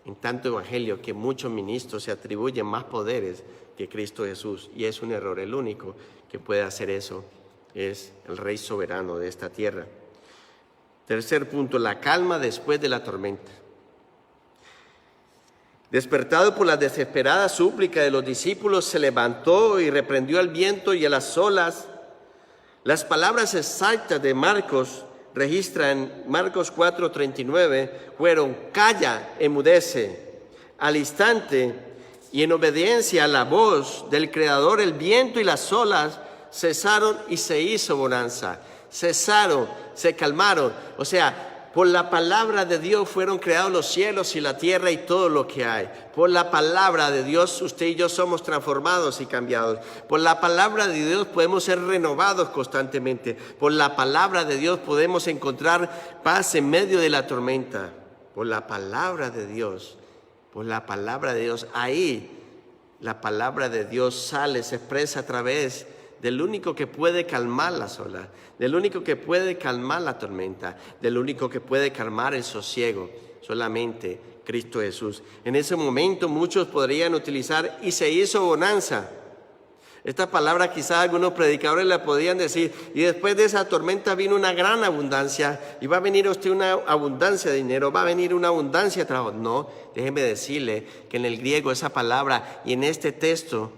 en tanto evangelio, que muchos ministros se atribuyen más poderes que Cristo Jesús, y es un error. El único que puede hacer eso es el Rey soberano de esta tierra. Tercer punto, la calma después de la tormenta. Despertado por la desesperada súplica de los discípulos, se levantó y reprendió al viento y a las olas. Las palabras exactas de Marcos registran Marcos 4:39 fueron: calla, enmudece. Al instante y en obediencia a la voz del Creador, el viento y las olas cesaron y se hizo bonanza. Cesaron, se calmaron. O sea, por la palabra de Dios fueron creados los cielos y la tierra y todo lo que hay. Por la palabra de Dios usted y yo somos transformados y cambiados. Por la palabra de Dios podemos ser renovados constantemente. Por la palabra de Dios podemos encontrar paz en medio de la tormenta. Por la palabra de Dios. Por la palabra de Dios. Ahí la palabra de Dios sale, se expresa a través del único que puede calmar las olas, del único que puede calmar la tormenta, del único que puede calmar el sosiego, solamente Cristo Jesús. En ese momento muchos podrían utilizar "y se hizo bonanza". Esta palabra quizás algunos predicadores la podían decir, y después de esa tormenta vino una gran abundancia, y va a venir a usted una abundancia de dinero, va a venir una abundancia de trabajo. No, déjeme decirle que en el griego esa palabra y en este texto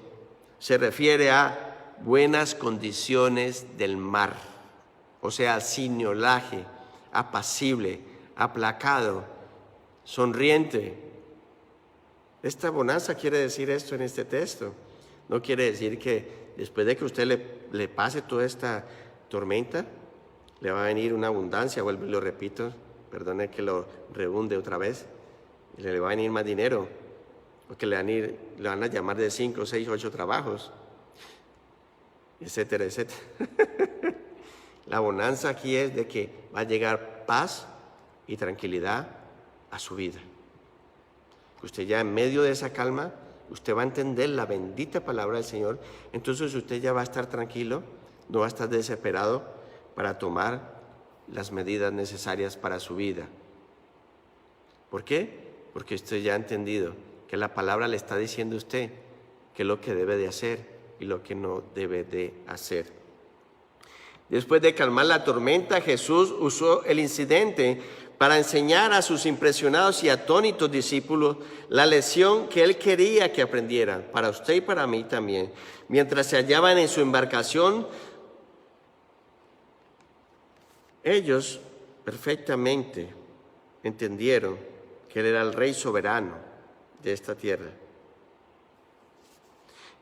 se refiere a buenas condiciones del mar, o sea, sin oleaje, apacible, aplacado, sonriente. Esta bonanza quiere decir esto en este texto. No quiere decir que después de que usted le pase toda esta tormenta, le va a venir una abundancia. Vuelvo y lo repito, perdone que lo redunde otra vez, y le va a venir más dinero, porque le van a llamar de 5, 6, 8 trabajos, etcétera, etcétera. La bonanza aquí es de que va a llegar paz y tranquilidad a su vida. Usted ya en medio de esa calma, usted va a entender la bendita palabra del Señor. Entonces usted ya va a estar tranquilo, no va a estar desesperado para tomar las medidas necesarias para su vida. ¿Por qué? Porque usted ya ha entendido que la palabra le está diciendo a usted qué es lo que debe de hacer y lo que no debe de hacer. Después de calmar la tormenta, Jesús usó el incidente para enseñar a sus impresionados y atónitos discípulos la lección que Él quería que aprendieran, para usted y para mí también. Mientras se hallaban en su embarcación, ellos perfectamente entendieron que Él era el Rey soberano de esta tierra.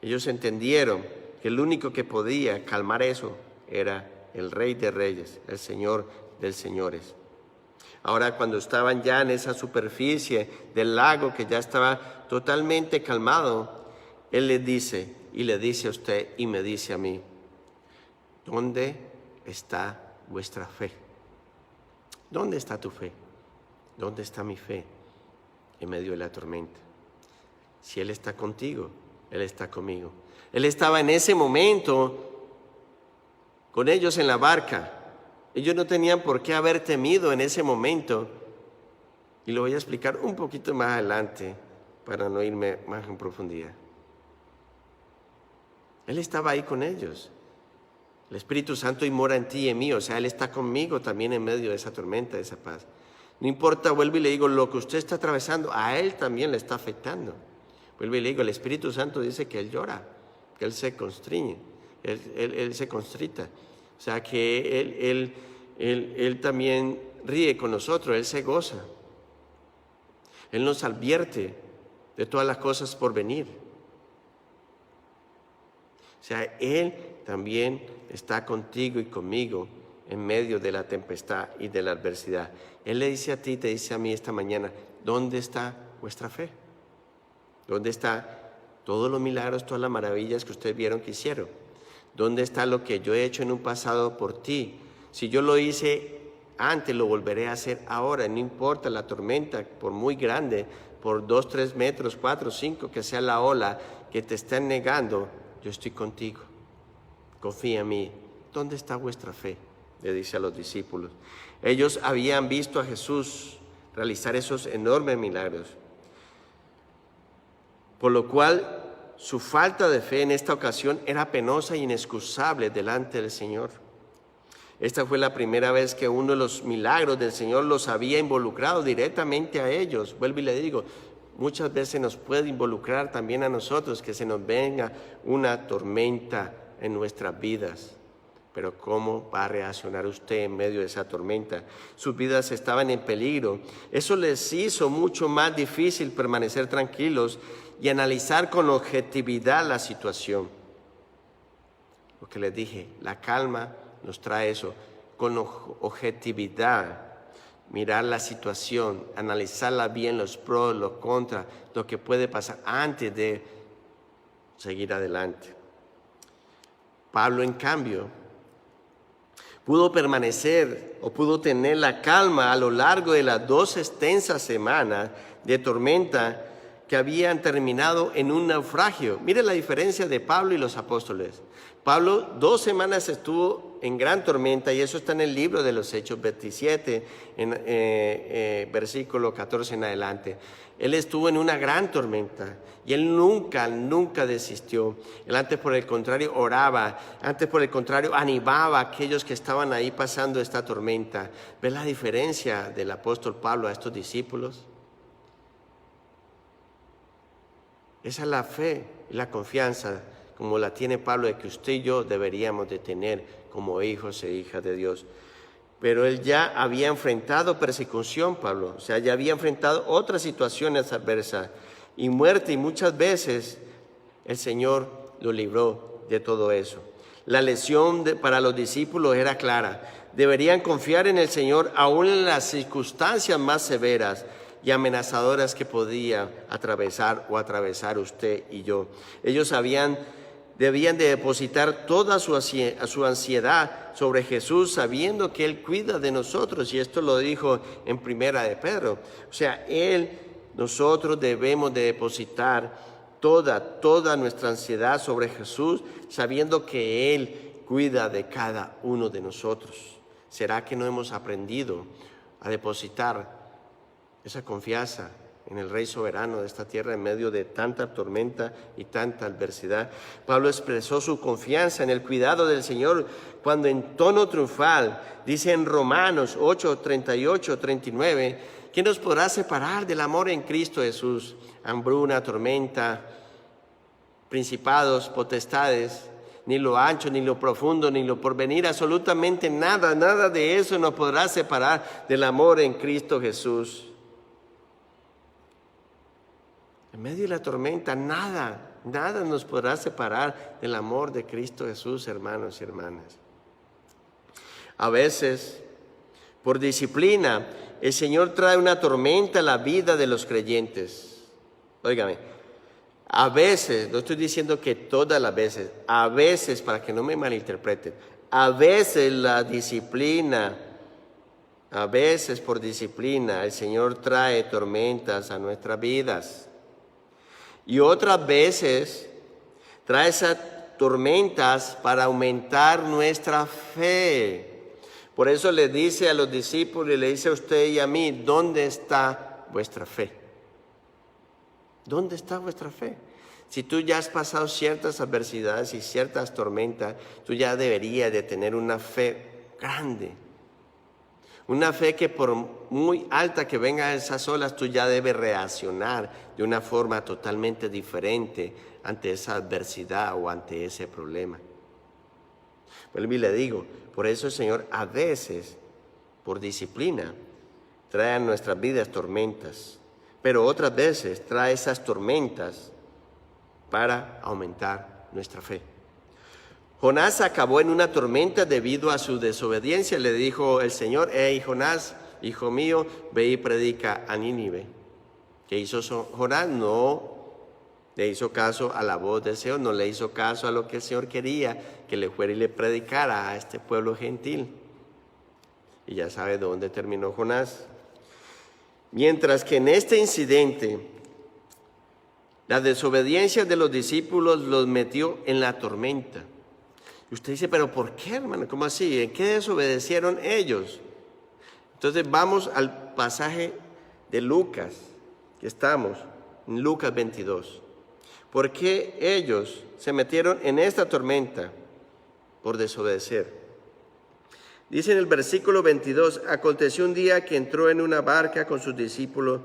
Ellos entendieron que el único que podía calmar eso era el Rey de Reyes, el Señor de Señores. Ahora, cuando estaban ya en esa superficie del lago que ya estaba totalmente calmado, Él les dice, y le dice a usted y me dice a mí: ¿dónde está vuestra fe? ¿Dónde está tu fe? ¿Dónde está mi fe en medio de la tormenta? Si Él está contigo, Él está conmigo. Él estaba en ese momento con ellos en la barca. Ellos no tenían por qué haber temido en ese momento. Y lo voy a explicar un poquito más adelante para no irme más en profundidad. Él estaba ahí con ellos. El Espíritu Santo mora en ti y en mí. O sea, Él está conmigo también en medio de esa tormenta, de esa paz. No importa, vuelvo y le digo, lo que usted está atravesando, a Él también le está afectando. Vuelvo y le digo, el Espíritu Santo dice que Él llora, que Él se constriñe, Él se constrita. O sea, que Él también ríe con nosotros, Él se goza. Él nos advierte de todas las cosas por venir. O sea, Él también está contigo y conmigo en medio de la tempestad y de la adversidad. Él le dice a ti, te dice a mí esta mañana, ¿dónde está vuestra fe? ¿Dónde está todos los milagros, todas las maravillas que ustedes vieron que hicieron? ¿Dónde está lo que yo he hecho en un pasado por ti? Si yo lo hice antes, lo volveré a hacer ahora. No importa la tormenta, por muy grande, por 2, 3 metros, 4, 5, que sea la ola que te estén negando, yo estoy contigo. Confía en mí. ¿Dónde está vuestra fe?, le dice a los discípulos. Ellos habían visto a Jesús realizar esos enormes milagros, por lo cual su falta de fe en esta ocasión era penosa e inexcusable delante del Señor. Esta fue la primera vez que uno de los milagros del Señor los había involucrado directamente a ellos. Vuelvo y le digo, muchas veces nos puede involucrar también a nosotros que se nos venga una tormenta en nuestras vidas. Pero ¿cómo va a reaccionar usted en medio de esa tormenta? Sus vidas estaban en peligro. Eso les hizo mucho más difícil permanecer tranquilos y analizar con objetividad la situación. Lo que les dije, la calma nos trae eso, con objetividad. Mirar la situación, analizarla bien, los pros, los contras, lo que puede pasar antes de seguir adelante. Pablo, en cambio, pudo permanecer o pudo tener la calma a lo largo de las 2 extensas semanas de tormenta que habían terminado en un naufragio. Mire la diferencia de Pablo y los apóstoles. Pablo 2 semanas estuvo en gran tormenta, y eso está en el libro de los Hechos 27, versículo 14 en adelante. Él estuvo en una gran tormenta y él nunca desistió. Él antes, por el contrario, oraba. Antes, por el contrario, animaba a aquellos que estaban ahí pasando esta tormenta. ¿Ves la diferencia del apóstol Pablo a estos discípulos? Esa es la fe y la confianza como la tiene Pablo, de que usted y yo deberíamos de tener como hijos e hijas de Dios. Pero él ya había enfrentado persecución, Pablo. O sea, ya había enfrentado otras situaciones adversas y muerte, y muchas veces el Señor lo libró de todo eso. La lección para los discípulos era clara. Deberían confiar en el Señor aún en las circunstancias más severas y amenazadoras que podía atravesar usted y yo. Ellos debían de depositar toda su ansiedad sobre Jesús, sabiendo que Él cuida de nosotros, y esto lo dijo en Primera de Pedro. O sea, nosotros debemos de depositar toda nuestra ansiedad sobre Jesús, sabiendo que Él cuida de cada uno de nosotros. ¿Será que no hemos aprendido a depositar esa confianza en el Rey soberano de esta tierra en medio de tanta tormenta y tanta adversidad? Pablo expresó su confianza en el cuidado del Señor cuando, en tono triunfal, dice en Romanos 8, 38, 39, ¿quién nos podrá separar del amor en Cristo Jesús? Hambruna, tormenta, principados, potestades, ni lo ancho, ni lo profundo, ni lo porvenir, absolutamente nada de eso nos podrá separar del amor en Cristo Jesús. En medio de la tormenta, nada nos podrá separar del amor de Cristo Jesús, hermanos y hermanas. A veces, por disciplina, el Señor trae una tormenta a la vida de los creyentes. Óigame, a veces, no estoy diciendo que todas las veces, a veces, para que no me malinterpreten, a veces la disciplina A veces por disciplina el Señor trae tormentas a nuestras vidas. Y otras veces trae esas tormentas para aumentar nuestra fe. Por eso le dice a los discípulos y le dice a usted y a mí, ¿dónde está vuestra fe? ¿Dónde está vuestra fe? Si tú ya has pasado ciertas adversidades y ciertas tormentas, tú ya deberías de tener una fe grande. Una fe que por muy alta que vengan esas olas, tú ya debes reaccionar de una forma totalmente diferente ante esa adversidad o ante ese problema. Vuelvo y le digo, por eso el Señor a veces, por disciplina, trae a nuestras vidas tormentas, pero otras veces trae esas tormentas para aumentar nuestra fe. Jonás acabó en una tormenta debido a su desobediencia. Le dijo el Señor, hey Jonás, hijo mío, ve y predica a Nínive. ¿Qué hizo Jonás? No le hizo caso a la voz del Señor, no le hizo caso a lo que el Señor quería, que le fuera y le predicara a este pueblo gentil. Y ya sabe dónde terminó Jonás. Mientras que en este incidente, la desobediencia de los discípulos los metió en la tormenta. Y usted dice, ¿pero por qué, hermano? ¿Cómo así? ¿En qué desobedecieron ellos? Entonces vamos al pasaje de Lucas, que estamos en Lucas 22. ¿Por qué ellos se metieron en esta tormenta? Por desobedecer. Dice en el versículo 22, aconteció un día que entró en una barca con sus discípulos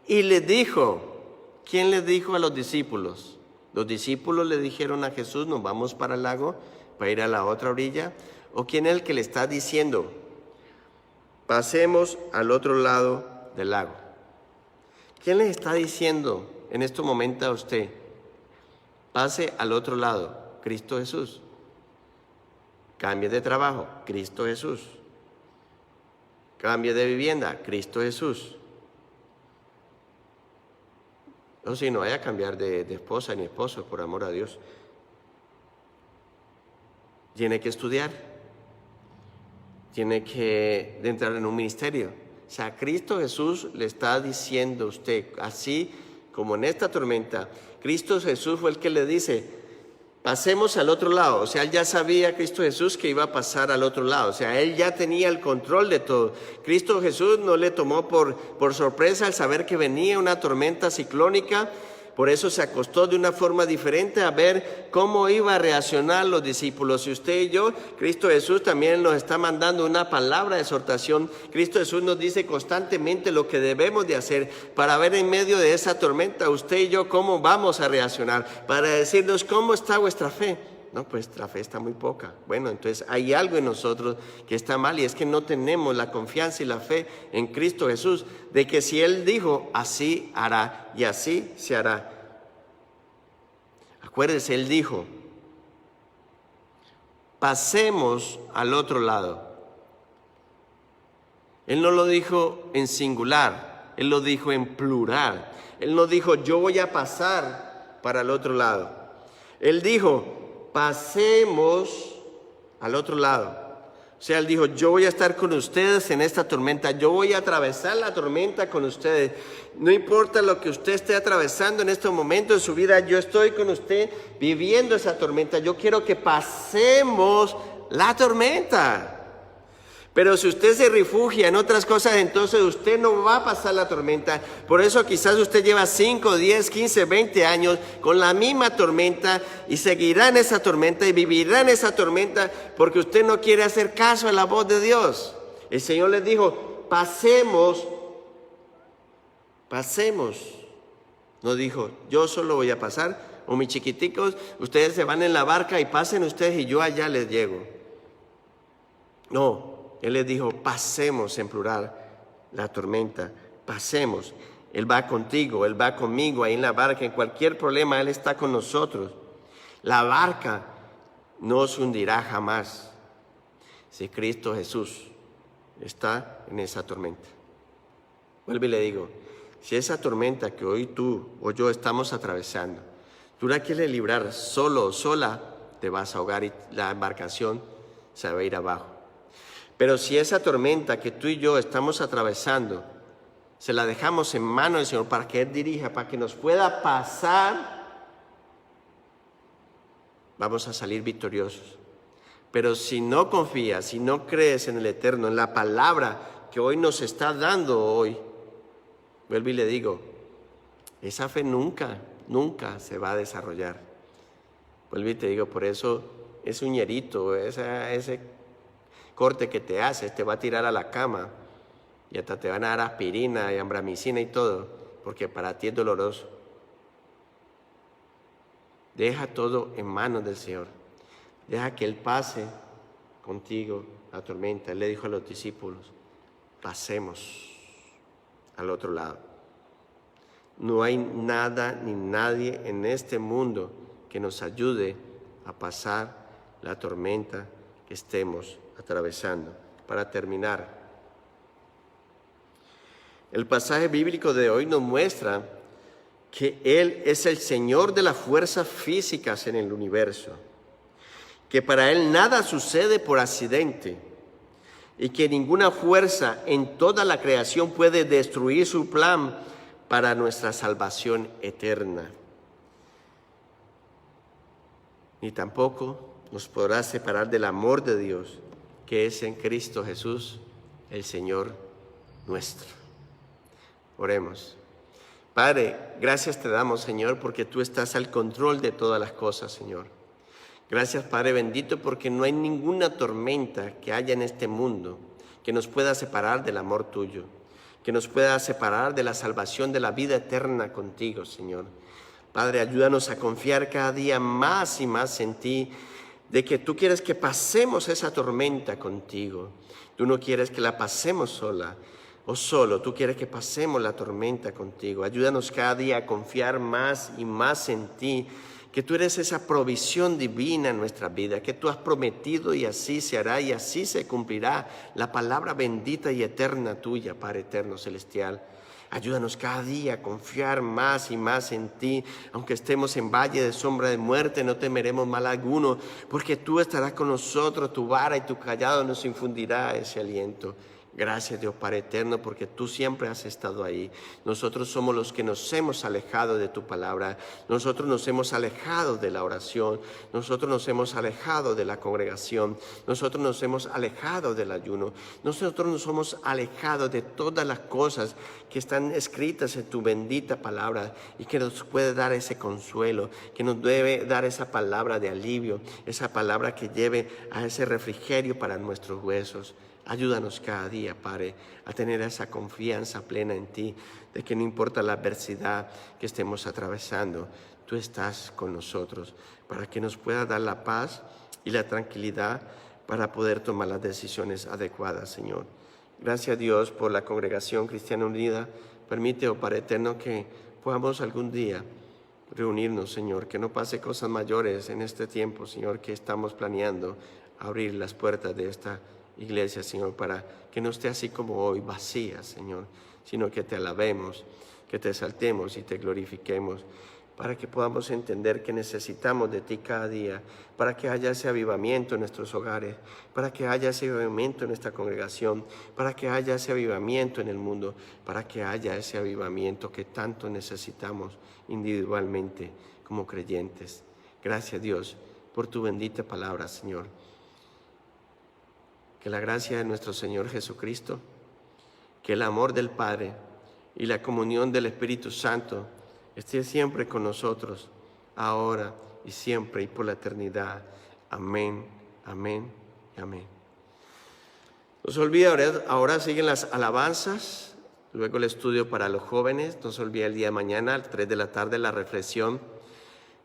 y les dijo, ¿quién les dijo a los discípulos? ¿Los discípulos le dijeron a Jesús, nos vamos para el lago, para ir a la otra orilla? ¿O quién es el que le está diciendo, pasemos al otro lado del lago? ¿Quién le está diciendo en este momento a usted, pase al otro lado? Cristo Jesús. Cambie de trabajo, Cristo Jesús. Cambie de vivienda, Cristo Jesús. No, si no vaya a cambiar de esposa ni esposo, por amor a Dios. Tiene que estudiar. Tiene que entrar en un ministerio. O sea, Cristo Jesús le está diciendo a usted, así como en esta tormenta, Cristo Jesús fue el que le dice, pasemos al otro lado. O sea, él ya sabía, Cristo Jesús, que iba a pasar al otro lado. O sea, él ya tenía el control de todo. Cristo Jesús no le tomó por sorpresa al saber que venía una tormenta ciclónica. Por eso se acostó de una forma diferente a ver cómo iba a reaccionar los discípulos. Y usted y yo, Cristo Jesús también nos está mandando una palabra de exhortación. Cristo Jesús nos dice constantemente lo que debemos de hacer para ver en medio de esa tormenta, usted y yo, cómo vamos a reaccionar. Para decirnos cómo está vuestra fe. No, pues la fe está muy poca. Bueno, entonces hay algo en nosotros que está mal y es que no tenemos la confianza y la fe en Cristo Jesús de que si Él dijo, así hará y así se hará. Acuérdese, Él dijo, pasemos al otro lado. Él no lo dijo en singular, Él lo dijo en plural. Él no dijo, yo voy a pasar para el otro lado. Él dijo, pasemos al otro lado. O sea, Él dijo, yo voy a estar con ustedes en esta tormenta, yo voy a atravesar la tormenta con ustedes. No importa lo que usted esté atravesando en este momento de su vida, yo estoy con usted viviendo esa tormenta. Yo quiero que pasemos la tormenta. Pero si usted se refugia en otras cosas, entonces usted no va a pasar la tormenta. Por eso quizás usted lleva 5, 10, 15, 20 años con la misma tormenta y seguirá en esa tormenta y vivirá en esa tormenta porque usted no quiere hacer caso a la voz de Dios. El Señor les dijo, pasemos. No dijo, yo solo voy a pasar, o mis chiquiticos, ustedes se van en la barca y pasen ustedes y yo allá les llego. No. Él les dijo, pasemos en plural la tormenta, pasemos. Él va contigo, Él va conmigo ahí en la barca, en cualquier problema Él está con nosotros. La barca no se hundirá jamás si Cristo Jesús está en esa tormenta. Vuelvo y le digo, si esa tormenta que hoy tú o yo estamos atravesando, tú la quieres librar solo o sola, te vas a ahogar y la embarcación se va a ir abajo. Pero si esa tormenta que tú y yo estamos atravesando, se la dejamos en manos del Señor para que Él dirija, para que nos pueda pasar, vamos a salir victoriosos. Pero si no confías, si no crees en el Eterno, en la palabra que hoy nos está dando hoy, vuelvo y le digo, esa fe nunca se va a desarrollar. Vuelvo y te digo, por eso ese uñerito, ese corte que te haces, te va a tirar a la cama y hasta te van a dar aspirina y ambramicina y todo, porque para ti es doloroso. Deja todo en manos del Señor. Deja que Él pase contigo la tormenta. Él le dijo a los discípulos, pasemos al otro lado. No hay nada ni nadie en este mundo que nos ayude a pasar la tormenta que estemos atravesando. Para terminar, el pasaje bíblico de hoy nos muestra que Él es el Señor de las fuerzas físicas en el universo, que para Él nada sucede por accidente y que ninguna fuerza en toda la creación puede destruir su plan para nuestra salvación eterna. Ni tampoco nos podrá separar del amor de Dios, que es en Cristo Jesús, el Señor nuestro. Oremos. Padre, gracias te damos, Señor, porque tú estás al control de todas las cosas, Señor. Gracias, Padre bendito, porque no hay ninguna tormenta que haya en este mundo que nos pueda separar del amor tuyo, que nos pueda separar de la salvación de la vida eterna contigo, Señor. Padre, ayúdanos a confiar cada día más y más en ti, de que tú quieres que pasemos esa tormenta contigo. Tú no quieres que la pasemos sola o solo, tú quieres que pasemos la tormenta contigo. Ayúdanos cada día a confiar más y más en ti, que tú eres esa provisión divina en nuestra vida, que tú has prometido y así se hará y así se cumplirá la palabra bendita y eterna tuya, Padre eterno celestial. Ayúdanos cada día a confiar más y más en ti. Aunque estemos en valle de sombra de muerte, no temeremos mal alguno, porque tú estarás con nosotros, tu vara y tu callado nos infundirá ese aliento. Gracias, Dios Padre eterno, porque tú siempre has estado ahí. Nosotros somos los que nos hemos alejado de tu palabra. Nosotros nos hemos alejado de la oración. Nosotros nos hemos alejado de la congregación. Nosotros nos hemos alejado del ayuno. Nosotros nos hemos alejado de todas las cosas que están escritas en tu bendita palabra y que nos puede dar ese consuelo, que nos debe dar esa palabra de alivio, esa palabra que lleve a ese refrigerio para nuestros huesos. Ayúdanos cada día, Padre, a tener esa confianza plena en ti, de que no importa la adversidad que estemos atravesando, tú estás con nosotros, para que nos pueda dar la paz y la tranquilidad para poder tomar las decisiones adecuadas, Señor. Gracias, Dios, por la Congregación Cristiana Unida. Permite, oh Padre eterno, que podamos algún día reunirnos, Señor, que no pase cosas mayores en este tiempo, Señor, que estamos planeando abrir las puertas de esta iglesia, Señor, para que no esté así como hoy, vacía, Señor, sino que te alabemos, que te exaltemos y te glorifiquemos, para que podamos entender que necesitamos de ti cada día, para que haya ese avivamiento en nuestros hogares, para que haya ese avivamiento en nuestra congregación, para que haya ese avivamiento en el mundo, para que haya ese avivamiento que tanto necesitamos individualmente como creyentes. Gracias, Dios, por tu bendita palabra, Señor. Que la gracia de nuestro Señor Jesucristo, que el amor del Padre y la comunión del Espíritu Santo esté siempre con nosotros, ahora y siempre y por la eternidad. Amén, amén y amén. No se olvide, ahora siguen las alabanzas, luego el estudio para los jóvenes. No se olvide el día de mañana, a las 3 de la tarde, la reflexión,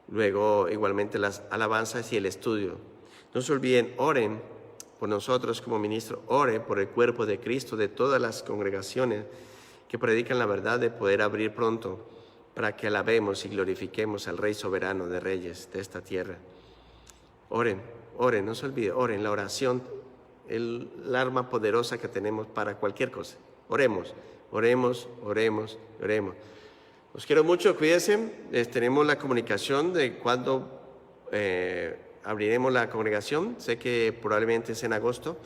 luego igualmente las alabanzas y el estudio. No se olviden, oren por nosotros como ministro, ore por el cuerpo de Cristo, de todas las congregaciones que predican la verdad, de poder abrir pronto para que alabemos y glorifiquemos al Rey soberano de reyes de esta tierra. Oren, oren, no se olvide, oren. La oración, el arma poderosa que tenemos para cualquier cosa. Oremos, oremos, oremos, oremos. Los quiero mucho, cuídense. Tenemos la comunicación de cuándo abriremos la congregación. Sé que probablemente es en agosto.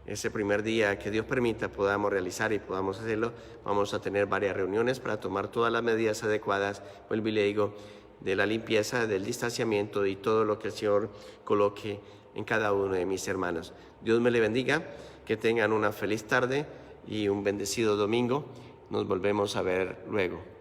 ese primer día que Dios permita podamos realizar y podamos hacerlo, vamos a tener varias reuniones para tomar todas las medidas adecuadas, vuelvo y le digo, de la limpieza, del distanciamiento y todo lo que el Señor coloque en cada uno de mis hermanos. Dios me le bendiga, que tengan una feliz tarde y un bendecido domingo. Nos volvemos a ver luego.